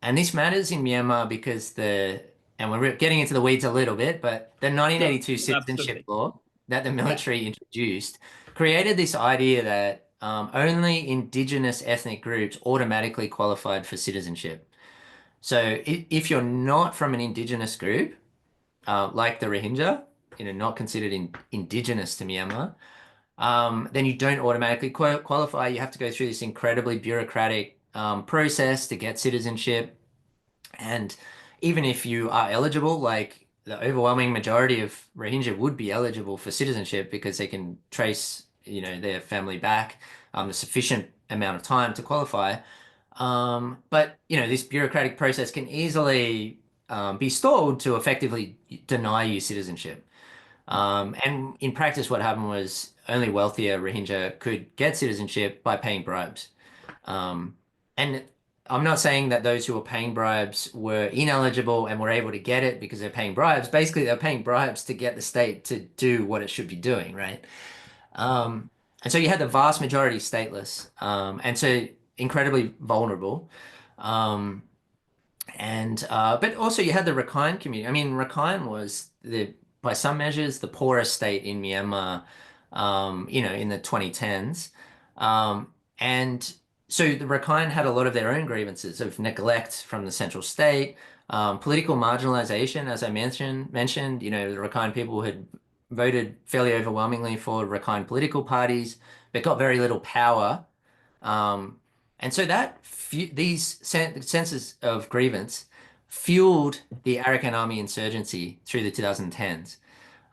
And this matters in Myanmar because and we're getting into the weeds a little bit, but the 1982 citizenship law that the military introduced created this idea that only indigenous ethnic groups automatically qualified for citizenship. So if you're not from an indigenous group, like the Rohingya, not considered indigenous to Myanmar, then you don't automatically qualify. You have to go through this incredibly bureaucratic process to get citizenship. And even if you are eligible, like the overwhelming majority of Rohingya would be eligible for citizenship because they can trace, their family back a sufficient amount of time to qualify. But this bureaucratic process can easily be stalled to effectively deny you citizenship. And in practice, what happened was only wealthier Rohingya could get citizenship by paying bribes. And I'm not saying that those who were paying bribes were ineligible and were able to get it because they're paying bribes. Basically, they're paying bribes to get the state to do what it should be doing, right? And so you had the vast majority stateless, and so incredibly vulnerable. But also you had the Rakhine community. I mean, Rakhine was by some measures, the poorest state in Myanmar, in the 2010s. And so the Rakhine had a lot of their own grievances of neglect from the central state, political marginalization, as I mentioned, the Rakhine people had voted fairly overwhelmingly for Rakhine political parties, but got very little power. And so these senses of grievance fueled the Arakan Army insurgency through the 2010s.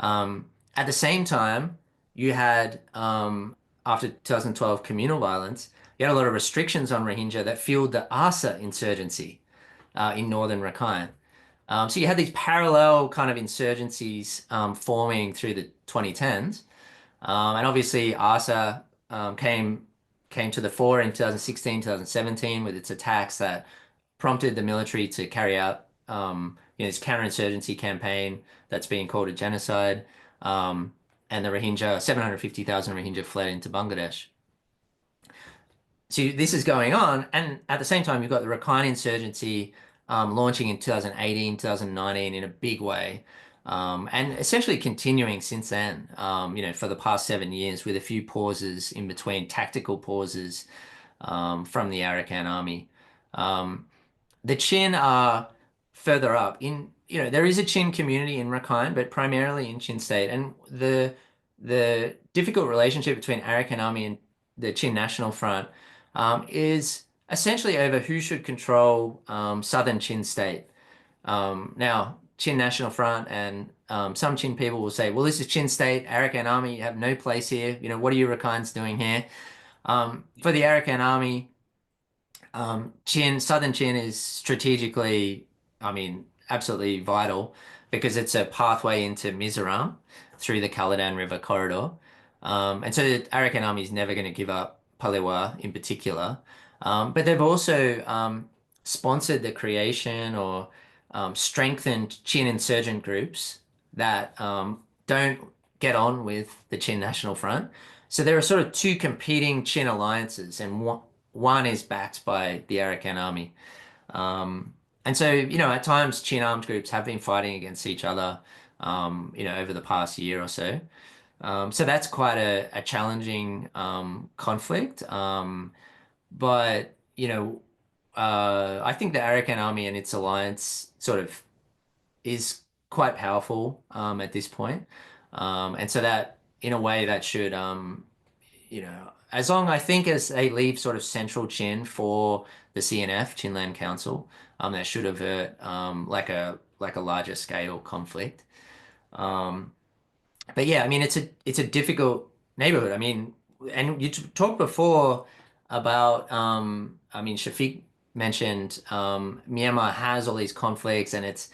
At the same time, you had, after 2012 communal violence, you had a lot of restrictions on Rohingya that fueled the ARSA insurgency in northern Rakhine. So you had these parallel kind of insurgencies forming through the 2010s. And obviously ARSA came to the fore in 2016, 2017 with its attacks that prompted the military to carry out this counterinsurgency campaign that's being called a genocide. And the Rohingya, 750,000 Rohingya fled into Bangladesh. So this is going on, and at the same time, you've got the Rakhine insurgency launching in 2018, 2019 in a big way, and essentially continuing since then, for the past 7 years with a few pauses in between, tactical pauses from the Arakan Army. The Chin are further up. There is a Chin community in Rakhine, but primarily in Chin State, and the difficult relationship between Arakan Army and the Chin National Front is essentially over who should control southern Chin state. Now, Chin National Front and some Chin people will say, well, this is Chin state, Arakan Army, you have no place here. You know, what are you Rakhines doing here? For the Arakan Army, southern Chin is strategically, I mean, absolutely vital because it's a pathway into Mizoram through the Caladan River corridor. And so the Arakan Army is never going to give up Palewa in particular. But they've also sponsored the creation or strengthened Chin insurgent groups that don't get on with the Chin National Front. So there are sort of two competing Chin alliances, and one is backed by the Arakan Army. And so, you know, at times Chin armed groups have been fighting against each other, you know, over the past year or so. So that's quite a challenging conflict. But, you know, I think the Arakan Army and its alliance sort of is quite powerful at this point. And so that, in a way, that should, you know, as long I think as they leave sort of central Chin for the CNF, Chinland Council, that should avert like a larger scale conflict. But yeah, I mean, it's a difficult neighborhood. I mean, and you talked before about, I mean, Shafiq mentioned Myanmar has all these conflicts, and it's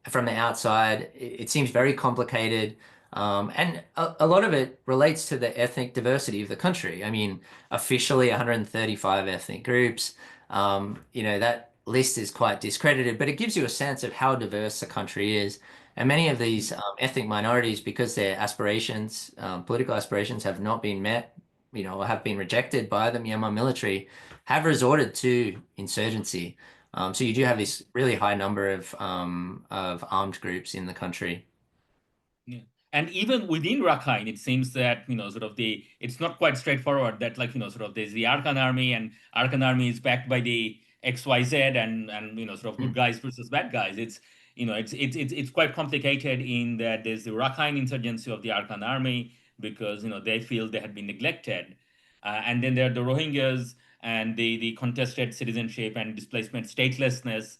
from the outside, it seems very complicated. And a lot of it relates to the ethnic diversity of the country. I mean, officially 135 ethnic groups. You know, that list is quite discredited, but it gives you a sense of how diverse the country is. And many of these ethnic minorities, because their aspirations, political aspirations, have not been met, you know, or have been rejected by the Myanmar military, have resorted to insurgency. So you do have this really high number of armed groups in the country. Yeah. And even within Rakhine, it seems that, it's not quite straightforward that, sort of there's the Arkan army, and Arkan army is backed by the XYZ, and sort of good guys versus bad guys. It's quite complicated in that there's the Rakhine insurgency of the Arkan army because, they feel they had been neglected. And then there are the Rohingyas and the contested citizenship and displacement, statelessness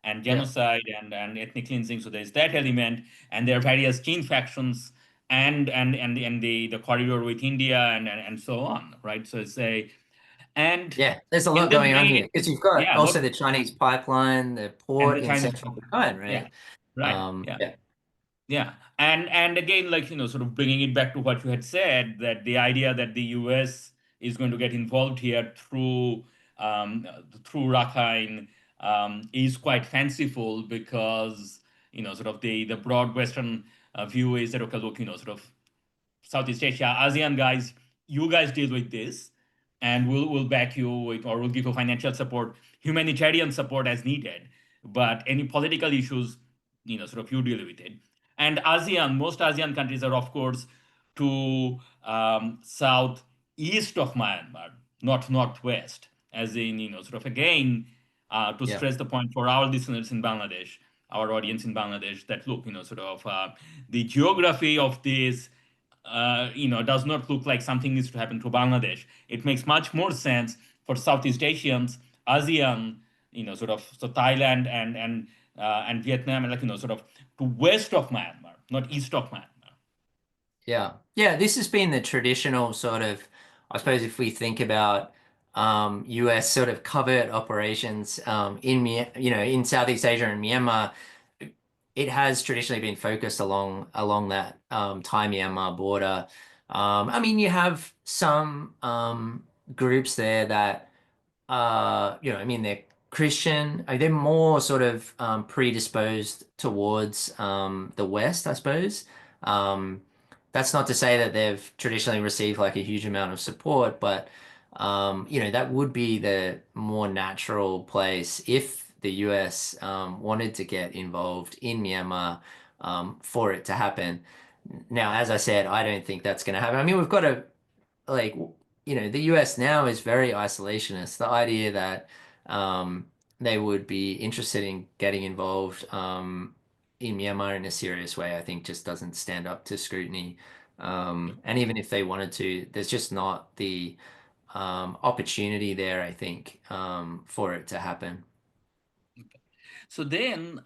and genocide and ethnic cleansing. So there's that element, and there are various Chin factions and the corridor with India and so on, right? So it's a and Yeah, there's a lot then going on here because you've got yeah, also the Chinese pipeline, the and port the in Chinese, central Rakhine, yeah, right? right, yeah. Yeah. Yeah. And again, sort of bringing it back to what you had said, that the idea that the US is going to get involved here through Rakhine is quite fanciful because, sort of the broad Western view is that, okay, look, sort of Southeast Asia, ASEAN guys, you guys deal with this, and we'll back you with, or we'll give you financial support, humanitarian support as needed. But any political issues, sort of you deal with it. And ASEAN, most ASEAN countries are, of course, to southeast of Myanmar, not northwest, as in, sort of again, to Yeah. stress the point for our listeners in Bangladesh, our audience in Bangladesh, that look, sort of the geography of this does not look like something needs to happen to Bangladesh. It makes much more sense for Southeast Asians, ASEAN, sort of, so Thailand and Vietnam, and sort of to west of Myanmar, not east of Myanmar. Yeah. Yeah, this has been the traditional sort of, I suppose if we think about US sort of covert operations in Southeast Asia and Myanmar, it has traditionally been focused along that Thai Myanmar border. I mean, you have some groups there that I mean, they're Christian. They're more sort of predisposed towards the West, I suppose. Um, that's not to say that they've traditionally received like a huge amount of support, but that would be the more natural place if the US wanted to get involved in Myanmar for it to happen. Now, as I said, I don't think that's going to happen. I mean, we've got to like the US now is very isolationist. The idea that they would be interested in getting involved in Myanmar in a serious way, I think just doesn't stand up to scrutiny. And even if they wanted to, there's just not the opportunity there, I think, for it to happen. So then,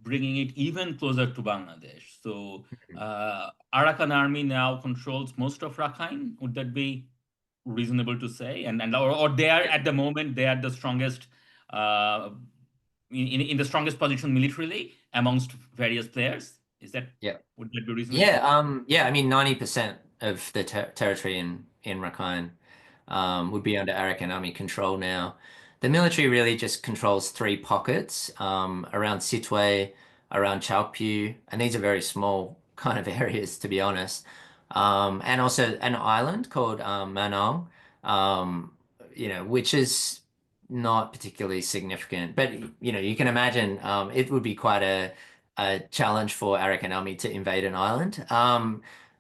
bringing it even closer to Bangladesh. So Arakan Army now controls most of Rakhine. Would that be reasonable to say? Or they are at the moment they are the strongest uh, in the strongest position militarily amongst various players. Is that Yeah. would that be reasonable to say? Yeah. I mean, 90% of the territory in Rakhine would be under Arakan Army control now. The military really just controls three pockets around Sitwe, around Chalkpyu, and these are very small kind of areas, to be honest. And also an island called Manong, um, which is not particularly significant. But you can imagine it would be quite a challenge for Arakan Army to invade an island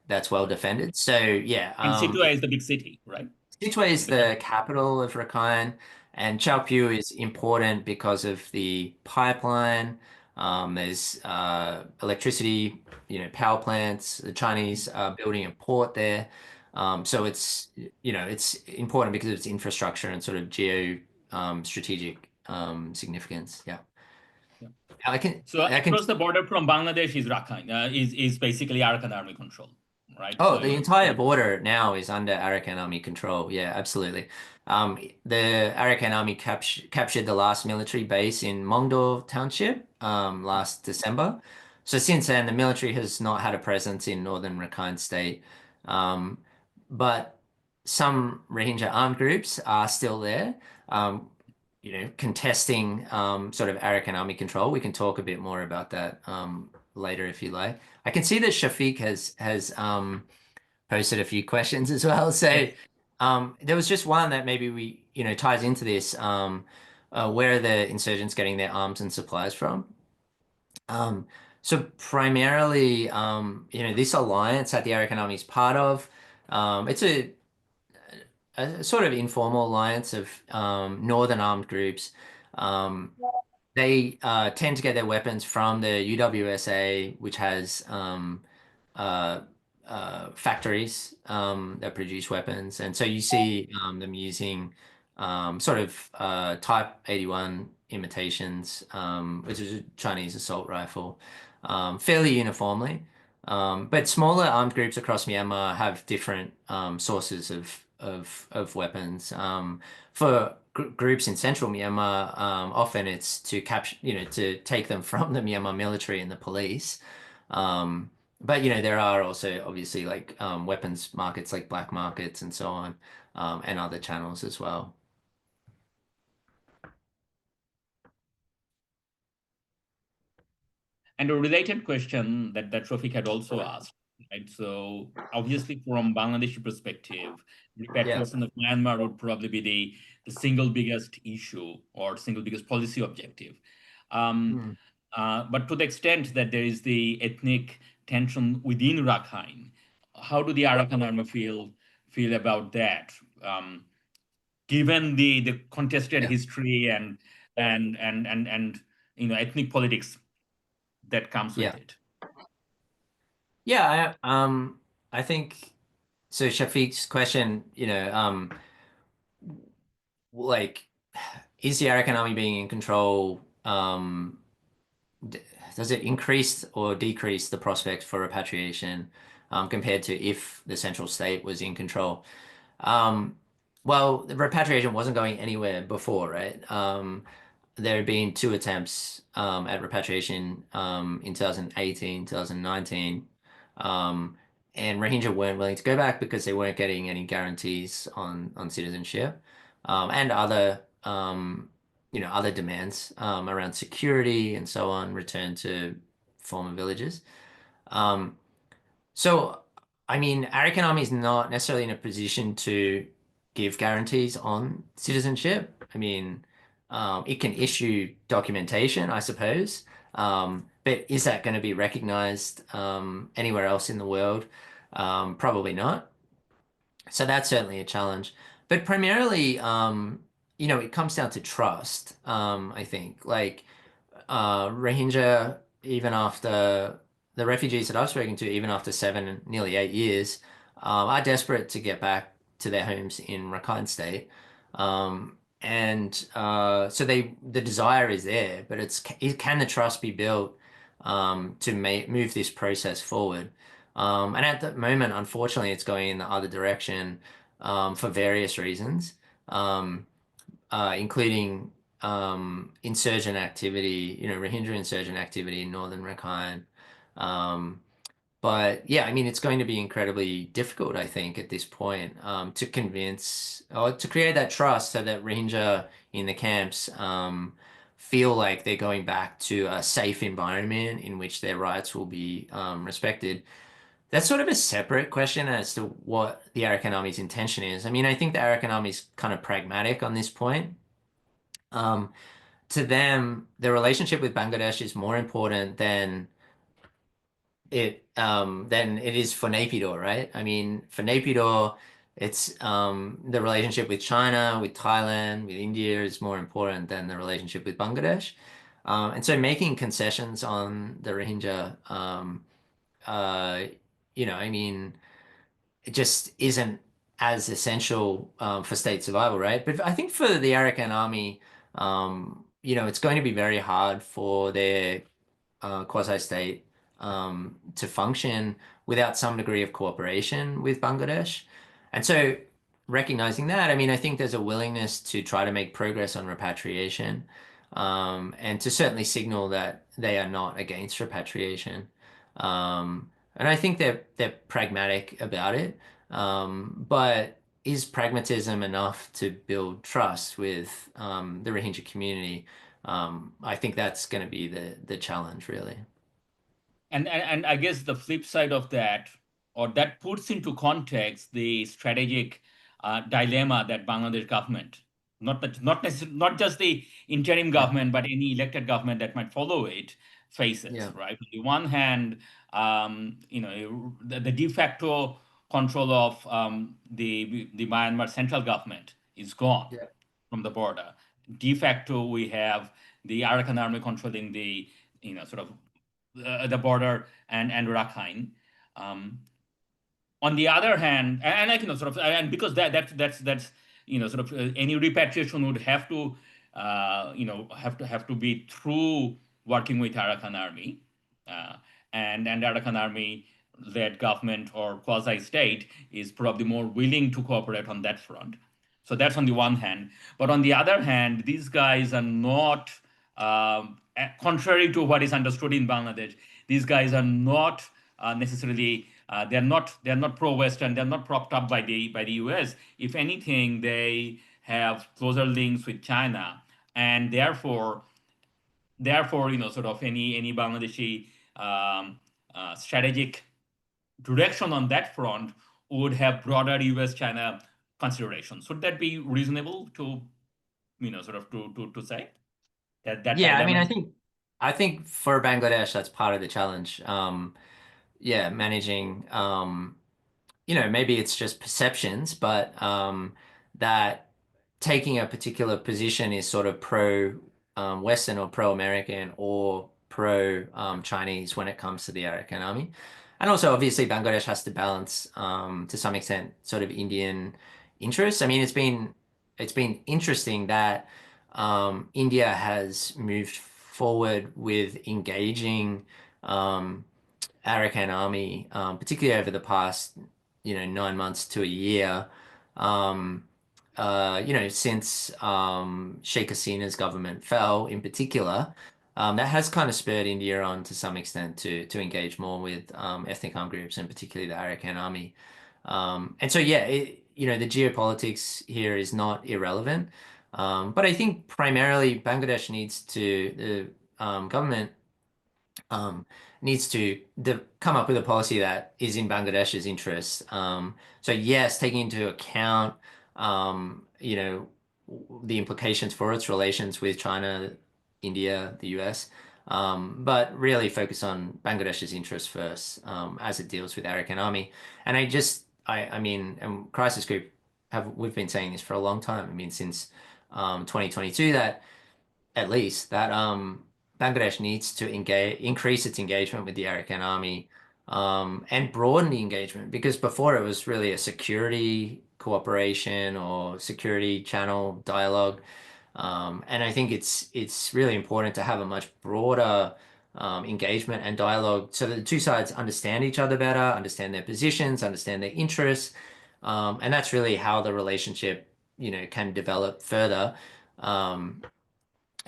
that's well defended. So yeah, And Situa is the big city, right? Sittwe is the capital of Rakhine, and Chalkpyu is important because of the pipeline. There's electricity, power plants. The Chinese are building a port there. So it's important because of its infrastructure and sort of geo strategic significance. Yeah. Yeah. I can So across the border from Bangladesh is Rakhine, is basically Arakan Army control, right? Oh, So the entire border now is under Arakan Army control. Yeah, absolutely. The Arakan Army captured the last military base in Mongdo Township last December. So since then, the military has not had a presence in northern Rakhine State. Um, but some Rohingya armed groups are still there, contesting sort of Arakan Army control. We can talk a bit more about that later if you like. I can see that Shafiq has posted a few questions as well. So there was just one that maybe ties into this. Where are the insurgents getting their arms and supplies from? So primarily, this alliance that the Arakan Army is part of, it's a sort of informal alliance of northern armed groups. They tend to get their weapons from the UWSA, which has uh, factories that produce weapons. And so you see them using sort of Type 81 imitations, which is a Chinese assault rifle, fairly uniformly. But smaller armed groups across Myanmar have different sources of weapons. For groups in central Myanmar, often it's to capture, to take them from the Myanmar military and the police. But there are also obviously like weapons markets like black markets and so on, and other channels as well. And a related question that Rafik had also asked, right? So obviously from Bangladeshi perspective, repatriation of Myanmar would probably be the single biggest issue or single biggest policy objective. But to the extent that there is the ethnic tension within Rakhine, how do the Arakan Army feel about that? Given the contested history and ethnic politics that comes with it. Yeah, I think so. Shafiq's question, like, is the Arakan Army being in control? Does it increase or decrease the prospect for repatriation compared to if the central state was in control? Well, the repatriation wasn't going anywhere before, right? There had been two attempts at repatriation in 2018, 2019. And Rohingya weren't willing to go back because they weren't getting any guarantees on citizenship and other demands around security and so on, return to former villages. So, I mean, Arakan Army is not necessarily in a position to give guarantees on citizenship. I mean, it can issue documentation, I suppose, but is that going to be recognized anywhere else in the world? Probably not. So that's certainly a challenge. But primarily, it comes down to trust, I think. Like Rohingya, even after the refugees that I've spoken to, even after 7, nearly 8 years, are desperate to get back to their homes in Rakhine State. So the desire is there, but can the trust be built to move this process forward? And at the moment, unfortunately, it's going in the other direction for various reasons, including insurgent activity, Rohingya insurgent activity in northern Rakhine. But yeah, I mean, it's going to be incredibly difficult, I think, at this point, to convince or to create that trust so that Rohingya in the camps feel like they're going back to a safe environment in which their rights will be respected. That's sort of a separate question as to what the Arakan Army's intention is. I mean, I think the Arakan Army is kind of pragmatic on this point. To them, the relationship with Bangladesh is more important than it is for Naypyidaw, right? I mean, for Naypyidaw, it's the relationship with China, with Thailand, with India is more important than the relationship with Bangladesh. And so making concessions on the Rohingya, I mean, it just isn't as essential for state survival, right? But I think for the Arakan Army, it's going to be very hard for their quasi-state to function without some degree of cooperation with Bangladesh. And so recognizing that, I mean, I think there's a willingness to try to make progress on repatriation, and to certainly signal that they are not against repatriation. And I think they're pragmatic about it. But is pragmatism enough to build trust with the Rohingya community? I think that's going to be the challenge, really. And I guess the flip side of that, or that puts into context the strategic dilemma that Bangladesh government, not just the interim government, but any elected government that might follow it, faces. Yeah. Right. On the one hand, the de facto control of the Myanmar central government is gone Yeah. from the border. De facto, we have the Arakan Army controlling the sort of the border and Rakhine. On the other hand, and like sort of, and because that's sort of any repatriation would have to have to be through working with Arakan Army, and Arakan Army led government or quasi state is probably more willing to cooperate on that front. So that's on the one hand, but on the other hand, these guys are not. Contrary to what is understood in Bangladesh, these guys are not necessarily they're not pro-Western. They're not propped up by the U.S. If anything, they have closer links with China, and therefore, sort of any Bangladeshi strategic direction on that front would have broader U.S.-China considerations. Would that be reasonable to sort of to say? That Yeah, I mean, dilemma. I think for Bangladesh, that's part of the challenge. Managing, maybe it's just perceptions, but that taking a particular position is sort of pro Western or pro American or pro Chinese when it comes to the Arakan Army. And also, obviously, Bangladesh has to balance to some extent sort of Indian interests. I mean, it's been interesting that India has moved forward with engaging Arakan Army, particularly over the past 9 months to a year. Since Sheikh Hasina's government fell, in particular, that has kind of spurred India on to some extent to engage more with ethnic armed groups, and particularly the Arakan Army. And so, yeah, the geopolitics here is not irrelevant. But I think primarily Bangladesh the government needs to come up with a policy that is in Bangladesh's interest. So yes, taking into account, the implications for its relations with China, India, the US, but really focus on Bangladesh's interests first as it deals with Arakan Army. And I mean, and Crisis Group we've been saying this for a long time. I mean, since 2022, that at least that Bangladesh needs to increase its engagement with the Arakan Army, and broaden the engagement, because before it was really a security cooperation or security channel dialogue. And I think it's really important to have a much broader engagement and dialogue so that the two sides understand each other better, understand their positions, understand their interests. And that's really how the relationship, can develop further.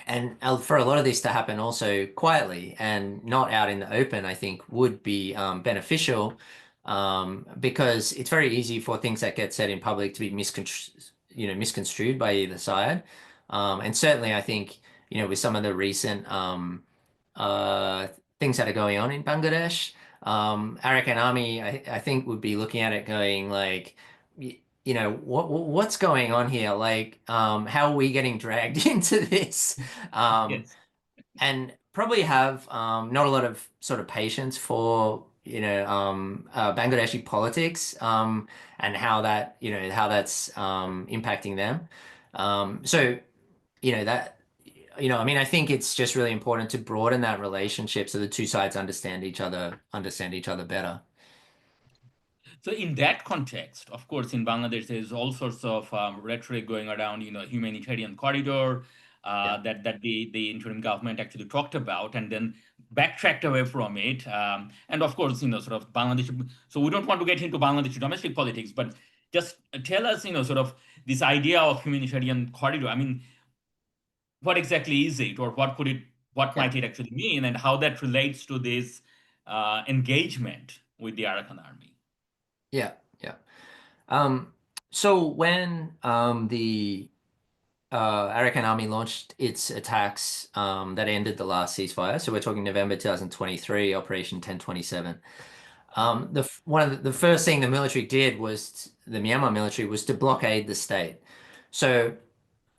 And for a lot of this to happen also quietly and not out in the open, I think would be beneficial, because it's very easy for things that get said in public to be misconstrued by either side. And certainly, I think, with some of the recent uh, things that are going on in Bangladesh, Arakan Army, I think would be looking at it going like, what's going on here? Like, how are we getting dragged into this? Yes. And probably have not a lot of sort of patience for Bangladeshi politics, and how that's impacting them. So that I mean, I think it's just really important to broaden that relationship so the two sides understand each other better. So in that context, of course, in Bangladesh, there's all sorts of rhetoric going around, humanitarian corridor Yeah. that the interim government actually talked about and then backtracked away from it. And of course, sort of Bangladesh. So we don't want to get into Bangladeshi domestic politics, but just tell us, sort of this idea of humanitarian corridor. I mean, what exactly is it, or what Yeah. might it actually mean, and how that relates to this engagement with the Arakan army? Yeah. Yeah. Um, so when the Arakan Army launched its attacks that ended the last ceasefire, so we're talking November 2023, Operation 1027. One of the first thing the military did was the Myanmar military was to blockade the state. So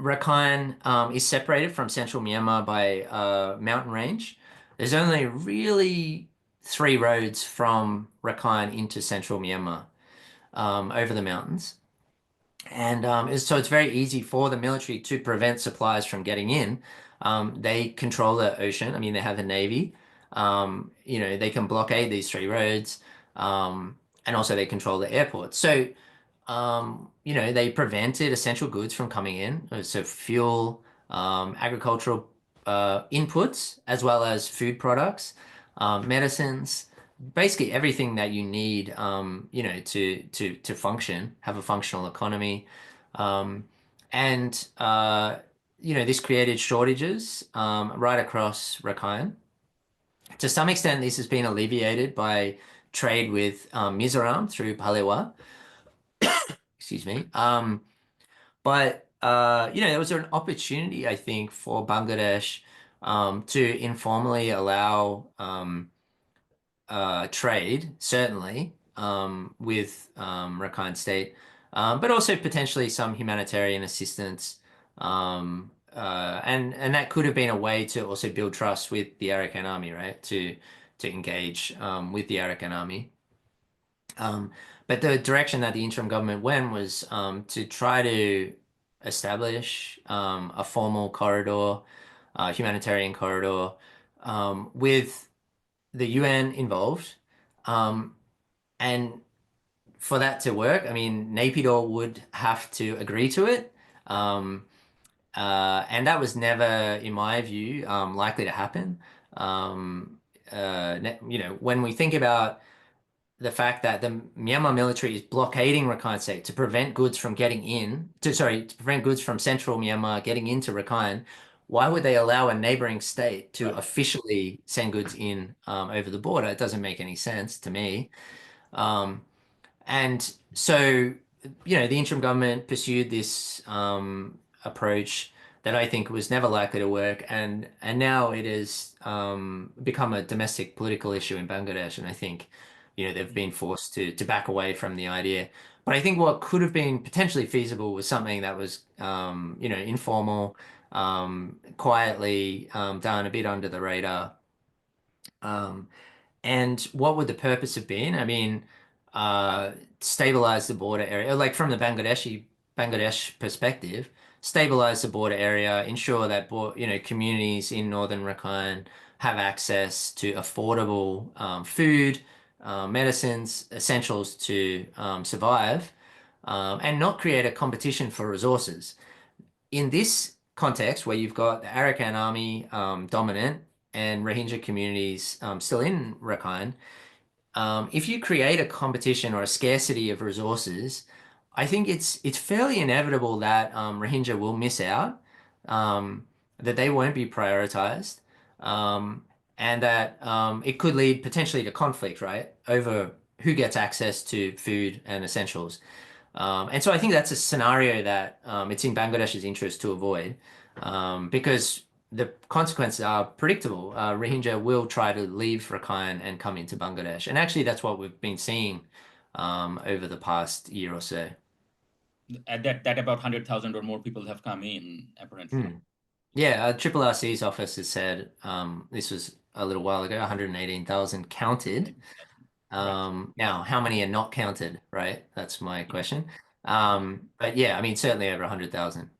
Rakhine is separated from central Myanmar by a mountain range. There's only really 3 roads from Rakhine into central Myanmar over the mountains. And so it's very easy for the military to prevent supplies from getting in. They control the ocean. I mean, they have a navy. They can blockade these 3 roads, and also they control the airport. So, they prevented essential goods from coming in. So fuel, agricultural inputs, as well as food products, medicines, basically everything that you need, to function, have a functional economy. Um, and this created shortages right across Rakhine. To some extent, this has been alleviated by trade with Mizoram through Palewa. Excuse me. But there was an opportunity, I think, for Bangladesh to informally allow trade, certainly, with Rakhine State, but also potentially some humanitarian assistance. And that could have been a way to also build trust with the Arakan Army, right? To engage with the Arakan Army. But the direction that the interim government went was to try to establish a formal corridor, humanitarian corridor, with the UN involved. And for that to work, I mean, Naypyidaw would have to agree to it. And that was never, in my view, likely to happen. When we think about the fact that the Myanmar military is blockading Rakhine State to prevent goods from to prevent goods from central Myanmar getting into Rakhine, why would they allow a neighboring state to Right. officially send goods in over the border? It doesn't make any sense to me. Um, and so, the interim government pursued this approach that I think was never likely to work, and now it has become a domestic political issue in Bangladesh, and I think they've been forced to back away from the idea. But I think what could have been potentially feasible was something that was informal, quietly done a bit under the radar. Um, and what would the purpose have been? I mean, uh, stabilize the border area, like from the Bangladesh perspective, stabilize the border area, ensure that communities in northern Rakhine have access to affordable food, medicines, essentials to survive. and not create a competition for resources. In this context, where you've got the Arakan army dominant and Rohingya communities still in Rakhine, if you create a competition or a scarcity of resources, I think it's fairly inevitable that Rohingya will miss out, that they won't be prioritized, um, and that it could lead potentially to conflict, right, over who gets access to food and essentials. And so I think that's a scenario that it's in Bangladesh's interest to avoid, because the consequences are predictable. Rohingya will try to leave Rakhine and come into Bangladesh. And actually, that's what we've been seeing over the past year or so. That about 100,000 or more people have come in, apparently. Hmm. Yeah, Triple RC's office has said this was a little while ago, 118,000 counted. Right. Now, how many are not counted, right? That's my question. But yeah, I mean, certainly over 100,000.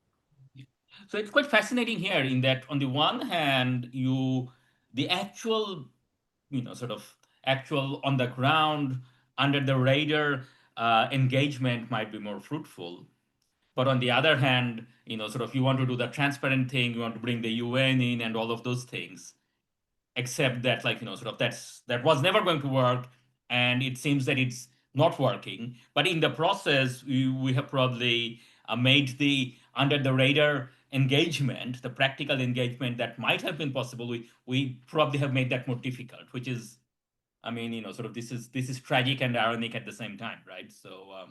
So it's quite fascinating here in that on the one hand, the actual, sort of actual on the ground, under the radar engagement might be more fruitful. But on the other hand, sort of you want to do the transparent thing, you want to bring the UN in and all of those things, except that sort of that was never going to work, and it seems that it's not working. But in the process, we have probably made the under the radar engagement, the practical engagement that might have been possible, we probably have made that more difficult, which is, I mean, sort of this is tragic and ironic at the same time, right? So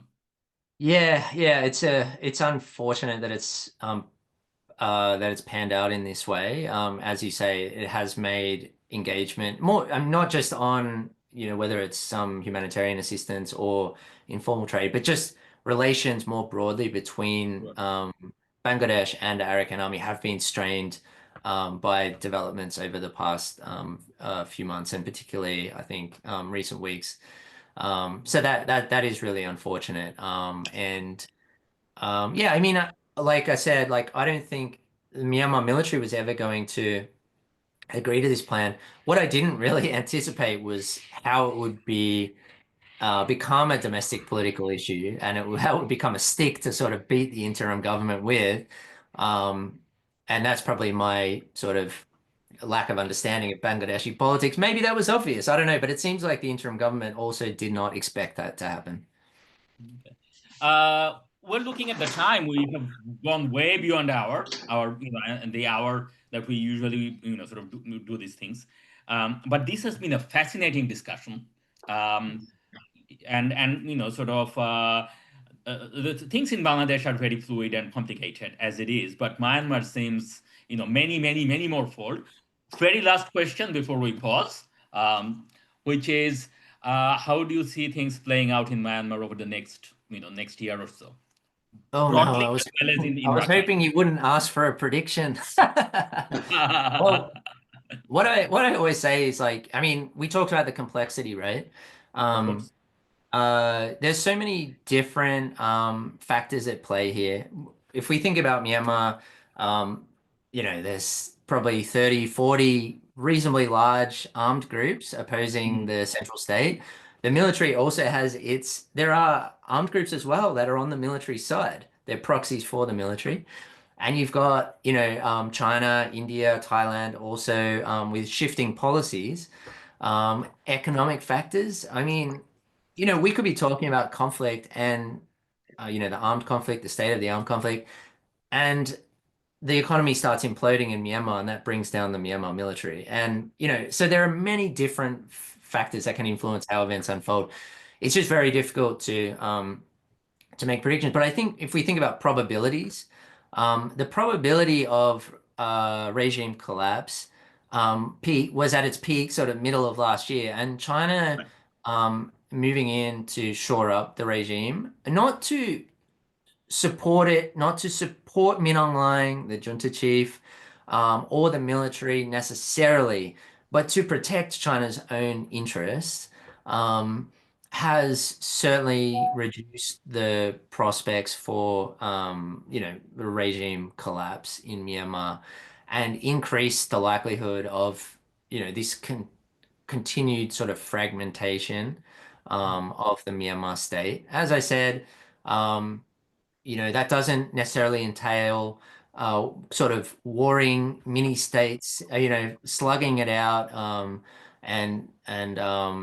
Yeah, it's unfortunate that it's panned out in this way. As you say, it has made engagement more, not just on, whether it's some humanitarian assistance or informal trade, but just relations more broadly between Bangladesh and Arakan Army have been strained by developments over the past few months, and particularly, I think, recent weeks. So that is really unfortunate. Yeah, I mean, like I said, like I don't think the Myanmar military was ever going to agree to this plan. What I didn't really anticipate was how it would become a domestic political issue, and how it would become a stick to sort of beat the interim government with. Um, and that's probably my sort of lack of understanding of Bangladeshi politics. Maybe that was obvious. I don't know, but it seems like the interim government also did not expect that to happen. we're looking at the time. We have gone way beyond our and the hour that we usually sort of do these things. But this has been a fascinating discussion, um, and sort of the things in Bangladesh are very fluid and complicated as it is. But Myanmar seems many many many more fold. Very last question before we pause, which is how do you see things playing out in Myanmar over the next year or so? Oh no, Broadly, as well as in I was Rakhine. hoping you wouldn't ask for a prediction. Well, what I always say is like, I mean, we talked about the complexity, right? Of Um, course. there's so many different factors at play here. If we think about Myanmar, um, there's probably 30, 40 reasonably large armed groups opposing Mm. the central state. The military also has there are armed groups as well that are on the military side. They're proxies for the military. And you've got, China, India, Thailand also with shifting policies, economic factors. I mean, we could be talking about conflict and, the armed conflict, the state of the armed conflict, and the economy starts imploding in Myanmar, and that brings down the Myanmar military. And, so there are many different factors that can influence how events unfold. It's just very difficult to make predictions. But I think if we think about probabilities, the probability of regime collapse peak was at its peak sort of middle of last year, and China moving in to shore up the regime, not to support it, not to support Min Aung Hlaing, the junta chief, or the military necessarily, but to protect China's own interests, has certainly reduced the prospects for, the regime collapse in Myanmar, and increased the likelihood of, this continued sort of fragmentation of the Myanmar state. As I said, That doesn't necessarily entail sort of warring mini states, slugging it out, and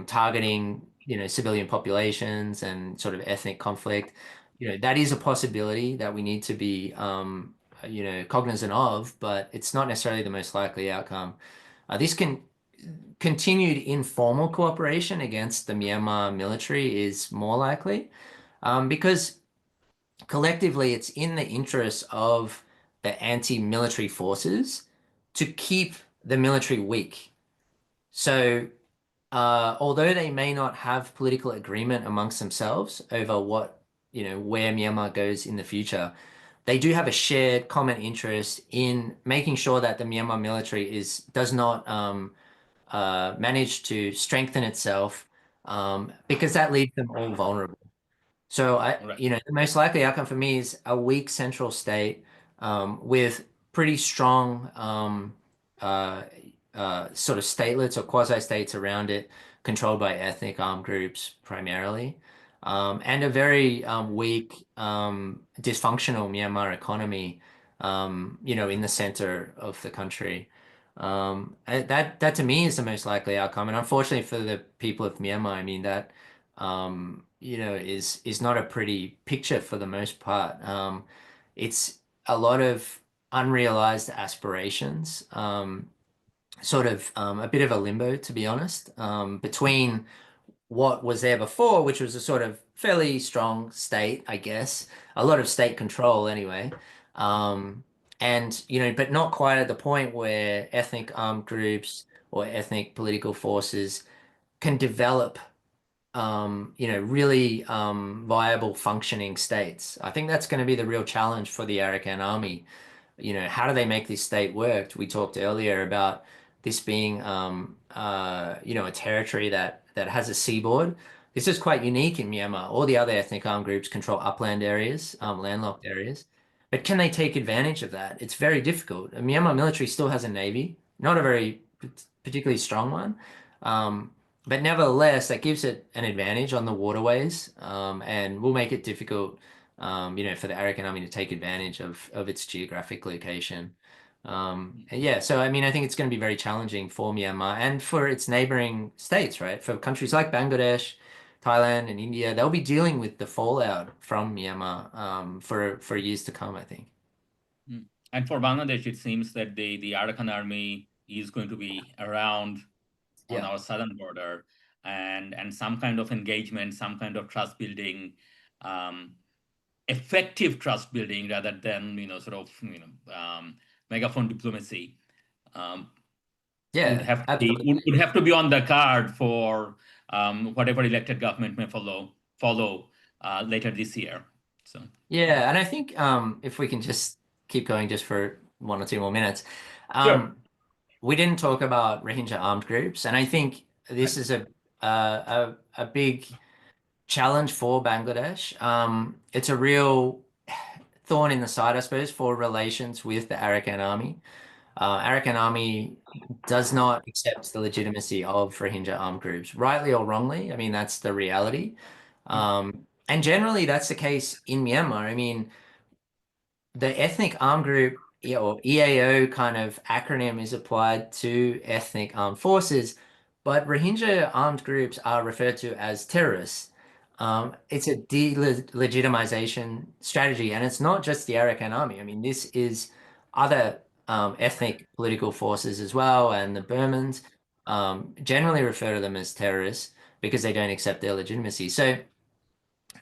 targeting, civilian populations and sort of ethnic conflict. That is a possibility that we need to be, cognizant of, but it's not necessarily the most likely outcome. This continued informal cooperation against the Myanmar military is more likely, because collectively it's in the interest of the anti-military forces to keep the military weak. So, although they may not have political agreement amongst themselves over where Myanmar goes in the future, they do have a shared common interest in making sure that the Myanmar military does not manage to strengthen itself, because that leaves them all vulnerable. So Right. the most likely outcome for me is a weak central state, with pretty strong sort of statelets or quasi-states around it, controlled by ethnic armed groups primarily, and a very weak, dysfunctional Myanmar economy, in the center of the country. That to me is the most likely outcome, and unfortunately for the people of Myanmar, I mean that is not a pretty picture for the most part. It's a lot of unrealized aspirations, sort of a bit of a limbo, to be honest, between what was there before, which was a sort of fairly strong state, I guess, a lot of state control anyway. And, but not quite at the point where ethnic armed groups or ethnic political forces can develop, really viable functioning states. I think that's going to be the real challenge for the Arakan army. How do they make this state work? We talked earlier about this being, a territory that has a seaboard. This is quite unique in Myanmar. All the other ethnic armed groups control upland areas, landlocked areas. But can they take advantage of that? It's very difficult. The Myanmar military still has a navy, not a very particularly strong one. But nevertheless, that gives it an advantage on the waterways, and will make it difficult, for the Arakan army to take advantage of its geographic location. Yeah, so I mean, I think it's going to be very challenging for Myanmar and for its neighboring states, right? For countries like Bangladesh, Thailand, and India, they'll be dealing with the fallout from Myanmar, for years to come, I think. Mm. And for Bangladesh, it seems that the Arakan army is going to be around on Yeah. our southern border, and some kind of engagement, some kind of trust building, effective trust building rather than sort of megaphone diplomacy, would Yeah, have to be absolutely. would have to be on the card for whatever elected government may follow later this year. So Yeah, and I think if we can just keep going just for 1 or 2 more minutes, sure. we didn't talk about Rohingya armed groups, and I think this is a big challenge for Bangladesh. It's a real thorn in the side, I suppose, for relations with the Arakan army. Arakan army does not accept the legitimacy of Rohingya armed groups, rightly or wrongly. I mean, that's the reality. And generally, that's the case in Myanmar. I mean, the ethnic armed group, or EAO kind of acronym, is applied to ethnic armed forces, but Rohingya armed groups are referred to as terrorists. It's a delegitimization strategy, and it's not just the Arakan army. I mean, this is other ethnic political forces as well, and the Burmans generally refer to them as terrorists because they don't accept their legitimacy. So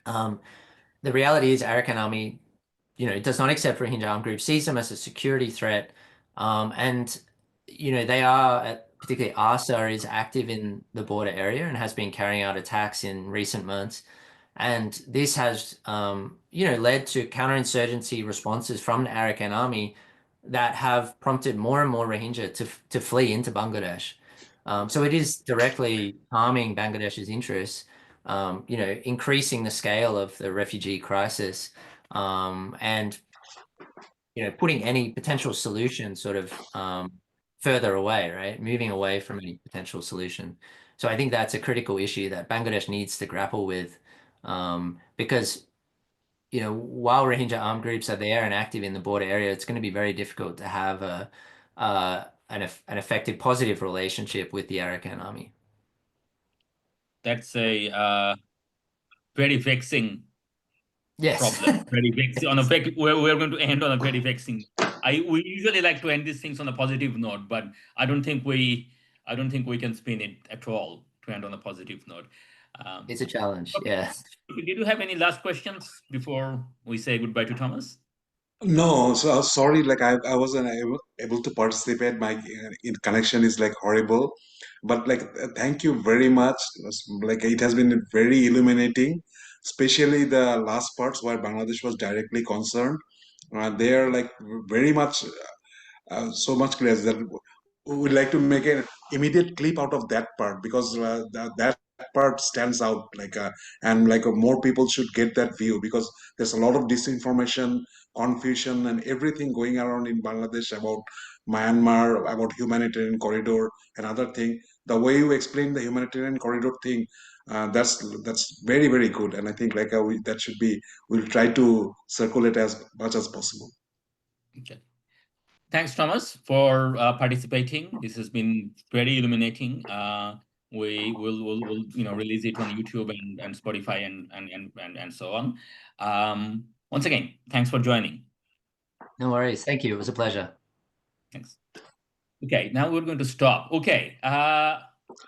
the reality is Arakan army, does not accept Rohingya armed groups, sees them as a security threat. And, they are, particularly ARSA is active in the border area and has been carrying out attacks in recent months. And this has, led to counterinsurgency responses from the Arakan army that have prompted more and more Rohingya to flee into Bangladesh. So it is directly harming Bangladesh's interests, increasing the scale of the refugee crisis, and putting any potential solution sort of further away, right? Moving away from any potential solution. So I think that's a critical issue that Bangladesh needs to grapple with, because you know, while Rohingya armed groups are there and active in the border area, it's going to be very difficult to have an effective positive relationship with the Arakan army. That's a very vexing Yes. problem. Very vexing. We're going to end on a very vexing. We usually like to end these things on a positive note, but I don't think we can spin it at all to end on a positive note. It's a challenge. Okay. Yeah. Did you have any last questions before we say goodbye to Thomas? No, so sorry, like I wasn't able to participate. My connection is like horrible, but like thank you very much. Like it has been very illuminating, especially the last parts where Bangladesh was directly concerned. They are like very much so much clear that we would like to make an immediate clip out of that part because that part stands out and more people should get that view because there's a lot of disinformation, confusion, and everything going around in Bangladesh about Myanmar, about humanitarian corridor and other thing. The way you explain the humanitarian corridor thing, that's very very good, and I think that should be. We'll try to circulate as much as possible. Okay. Thanks, Thomas, for participating. This has been very illuminating. We will release it on YouTube and Spotify and so on. Once again, thanks for joining. No worries. Thank you. It was a pleasure. Thanks. Okay, now we're going to stop. Okay.